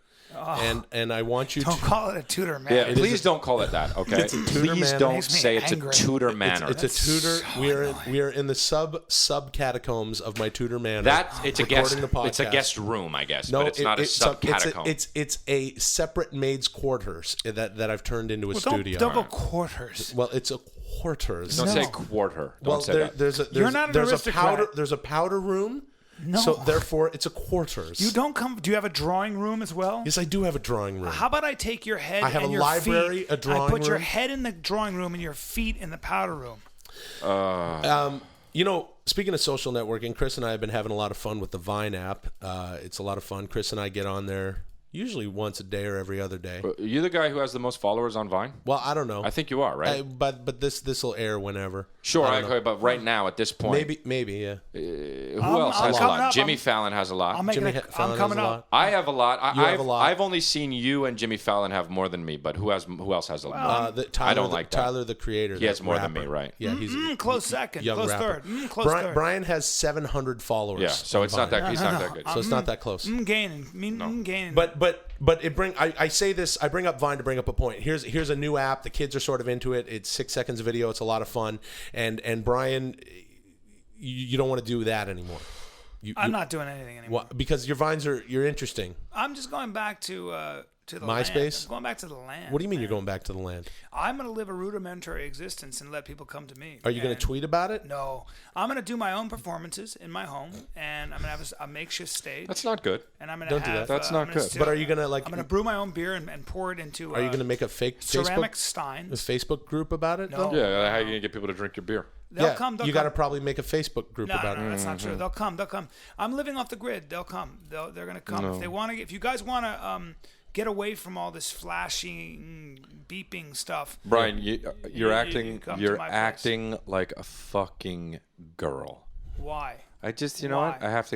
and I want you Don't to. call it a tutor, man. Yeah, please don't call it that, okay? It's a Tudor Please manor. don't Makes me say it's a angry. Tudor manor. It's a Tudor. We are in the sub catacombs of my Tudor manor. It's a recording guest. the podcast. It's a guest room, I guess, No, but it's not a sub it's catacomb. it's a separate maid's quarters that I've turned into a Well, studio. Don't go quarters. Well, it's a quarters. Don't No. say quarter. Don't Well, say that. You're not an aristocrat. There's a powder room. No. So therefore, it's a quarters. You don't come. Do you have a drawing room as well? Yes, I do have a drawing room. How about I take your head I have and a your library, feet, a drawing I put your room. head in the drawing room and your feet in the powder room. You know, speaking of social networking, Chris and I have been having a lot of fun with the Vine app. It's a lot of fun. Chris and I get on there usually once a day or every other day. You're the guy who has the most followers on Vine? Well, I don't know. I think you are, right? But this will air whenever. Sure, I don't know. okay, but right now at this point, Maybe, yeah. who else has a coming lot? up. Jimmy Fallon has a lot. I'm making Jimmy it. Fallon I'm has coming a up. lot. I have a lot. You have a lot. I've only seen you and Jimmy Fallon have more than me, but who else has a lot? Tyler, I don't like that. Tyler, the creator. He has that more than rapper. me, right? Yeah, he's a Close second. young Close rapper. third. Close third. Brian has 700 followers. Yeah, so on it's not Vine. that. He's not that good. So it's not that close. Gaining. Gaining. But it bring I say this, I bring up Vine to bring up a point. Here's a new app. The kids are sort of into it. It's 6 seconds of video. It's a lot of fun. And Brian, you don't want to do that anymore. I'm not doing anything anymore. Well, because your Vines you're interesting. I'm just going back to the MySpace? land. I'm going back to the land. What do you mean you're going back to the land? I'm going to live a rudimentary existence and let people come to me. Are you going to tweet about it? No. I'm going to do my own performances in my home, and I'm going to have a makeshift stage. That's not good. And I'm going Don't to do have. that. That's I'm not gonna good. still- But are you going to like? I'm going to brew my own beer and pour it into. Are you going to make a fake ceramic Facebook, steins? a Facebook group about it? No. though? Yeah, how are you gonna get people to drink your beer? They'll come. They'll you come. got to probably make a Facebook group No, about no, it. that's not true. They'll come. I'm living off the grid. They'll come. They're going to come if they want to. If you guys want to get away from all this flashing, beeping stuff. Brian, you're you come to You're my place. acting like a fucking girl. Why? I just, you know what? Why? I have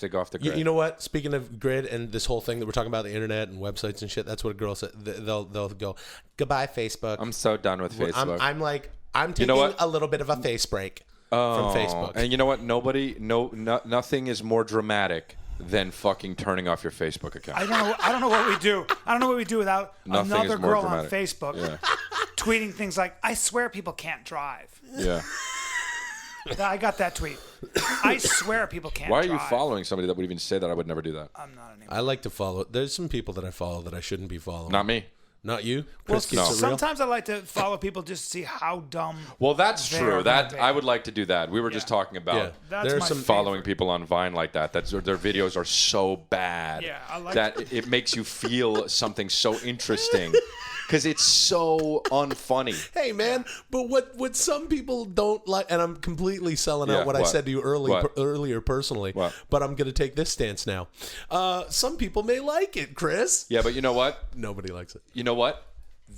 to go off the grid. You know what? Speaking of grid and this whole thing that we're talking about, the internet and websites and shit, that's what a girl said. They'll go, goodbye, Facebook. I'm so done with Facebook. I'm taking know what? a little bit of a face break from Facebook. And you know what? Nothing is more dramatic than fucking turning off your Facebook account. I don't know what we do. I don't know what we do without Nothing another is more girl dramatic. on Facebook Yeah. tweeting things like, "I swear people can't drive." Yeah. I got that tweet. I swear people can't Why are drive. you following somebody that would even say that? I would never do that. I'm not anymore. I like to follow. There's some people that I follow that I shouldn't be following. Not me. Not you? Well, Chris keeps it real? sometimes I like to follow people just to see how dumb. Well, that's They true. are That gonna be. I would like to do that. We were just talking about Yeah. That's There's my some favorite. following people on Vine like that. That's their videos are so bad Yeah, I like that it makes you feel something so interesting because it's so unfunny. Hey, man, but what some people don't like, and I'm completely selling Yeah, out what I what? said to you What? earlier personally, What? but I'm going to take this stance now. Some people may like it, Chris. Yeah, but you know what? Nobody likes it. You know what?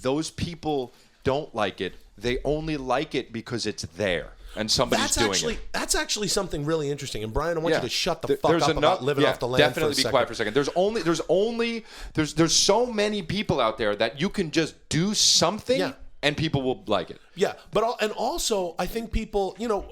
Those people don't like it. They only like it because it's there and somebody's doing it. That's actually something really interesting. And Brian, I want you to shut the fuck There's up enough, about living off the land definitely for a be quiet for a second. There's so many people out there that you can just do something Yeah. and people will like it. Yeah, but also I think people, and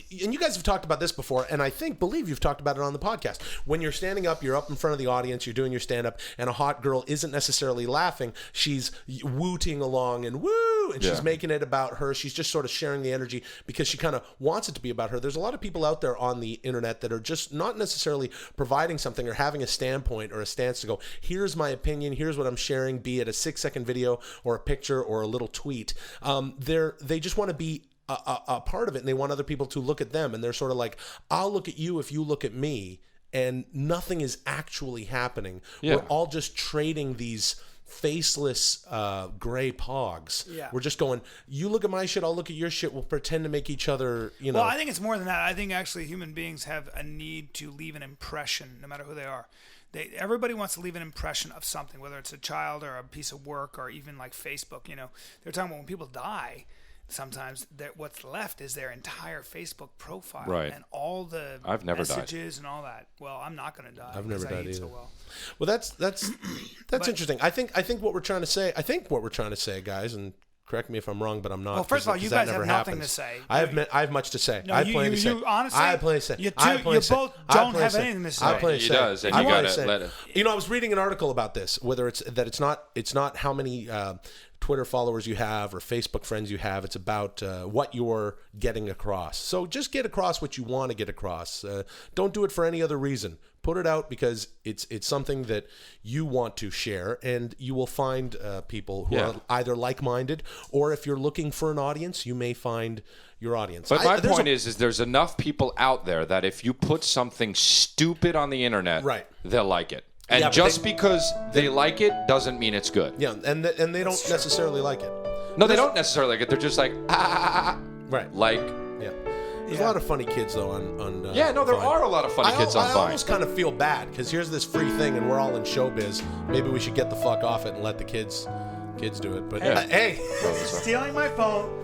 you guys have talked about this before, and I believe you've talked about it on the podcast. When you're standing up, you're up in front of the audience, you're doing your stand up, and a hot girl isn't necessarily laughing. She's wooting along and woo, and she's making it about her. She's just sort of sharing the energy because she kind of wants it to be about her. There's a lot of people out there on the internet that are just not necessarily providing something or having a standpoint or a stance to go, here's my opinion, here's what I'm sharing, be it a 6-second video or a picture or a little tweet. They just want to be a part of it, and they want other people to look at them, and they're sort of like, I'll look at you if you look at me, and nothing is actually happening. Yeah. We're all just trading these faceless gray pogs. Yeah. We're just going, you look at my shit, I'll look at your shit, we'll pretend to make each other, Well, I think it's more than that. I think actually human beings have a need to leave an impression, no matter who they are. Everybody wants to leave an impression of something, whether it's a child or a piece of work or even like Facebook. They're talking about when people die, sometimes what's left is their entire Facebook profile Right. and all the I've never died. messages and all that. Well, I'm not going to die. I've never because I died eat so either. well. Well, that's interesting. I think what we're trying to say, guys, and correct me if I'm wrong, but I'm not. Well, first of all, you guys have nothing to say. I have much to say. No, I have plenty to say. honestly, I have plenty to say. you I have two- plenty you to say. both I have don't plenty have to say. anything to say. I have plenty to He say. does, and I you have plenty gotta to say. let it. I was reading an article about this, whether it's not how many Twitter followers you have or Facebook friends you have. It's about what you're getting across. So just get across what you want to get across. Don't do it for any other reason. Put it out because it's something that you want to share, and you will find people who are either like-minded, or if you're looking for an audience, you may find your audience. But my point is there's enough people out there that if you put something stupid on the internet, Right. they'll like it. And Yeah, but just because they like it doesn't mean it's good. Yeah, and they don't necessarily like it. No, they don't necessarily like it. They're just like, Right. like. Yeah. There's a lot of funny kids though on Yeah, no, there Vine. are a lot of funny kids on I Vine. almost kind of feel bad because here's this free thing and we're all in showbiz. Maybe we should get the fuck off it and let the kids do it. But hey, stealing my phone,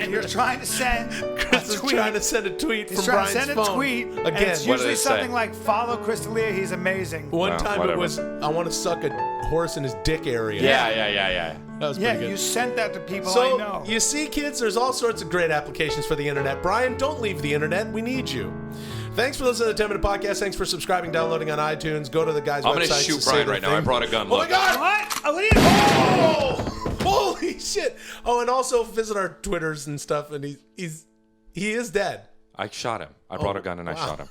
and you're trying to send Chris a is tweet. trying to send a tweet He's from trying Brian's to send a phone. tweet, and Again, it's What did usually it something say? like, follow Chris D'Elia, he's amazing. one Well, time whatever. it was, I want to suck a horse in his dick area. Yeah. That was Yeah, pretty good. you sent that to people I So, know. you see, kids, there's all sorts of great applications for the internet. Brian, don't leave the internet. We need you. Thanks for listening to the 10 Minute Podcast. Thanks for subscribing, downloading on iTunes. Go to the guy's I'm website. gonna shoot Brian right now. I brought a gun. Oh, my Look. God. What? Oh, what are you Oh! Holy shit. Oh, and also visit our Twitters and stuff. And he is dead. I shot him. I brought a gun and I wow. shot him.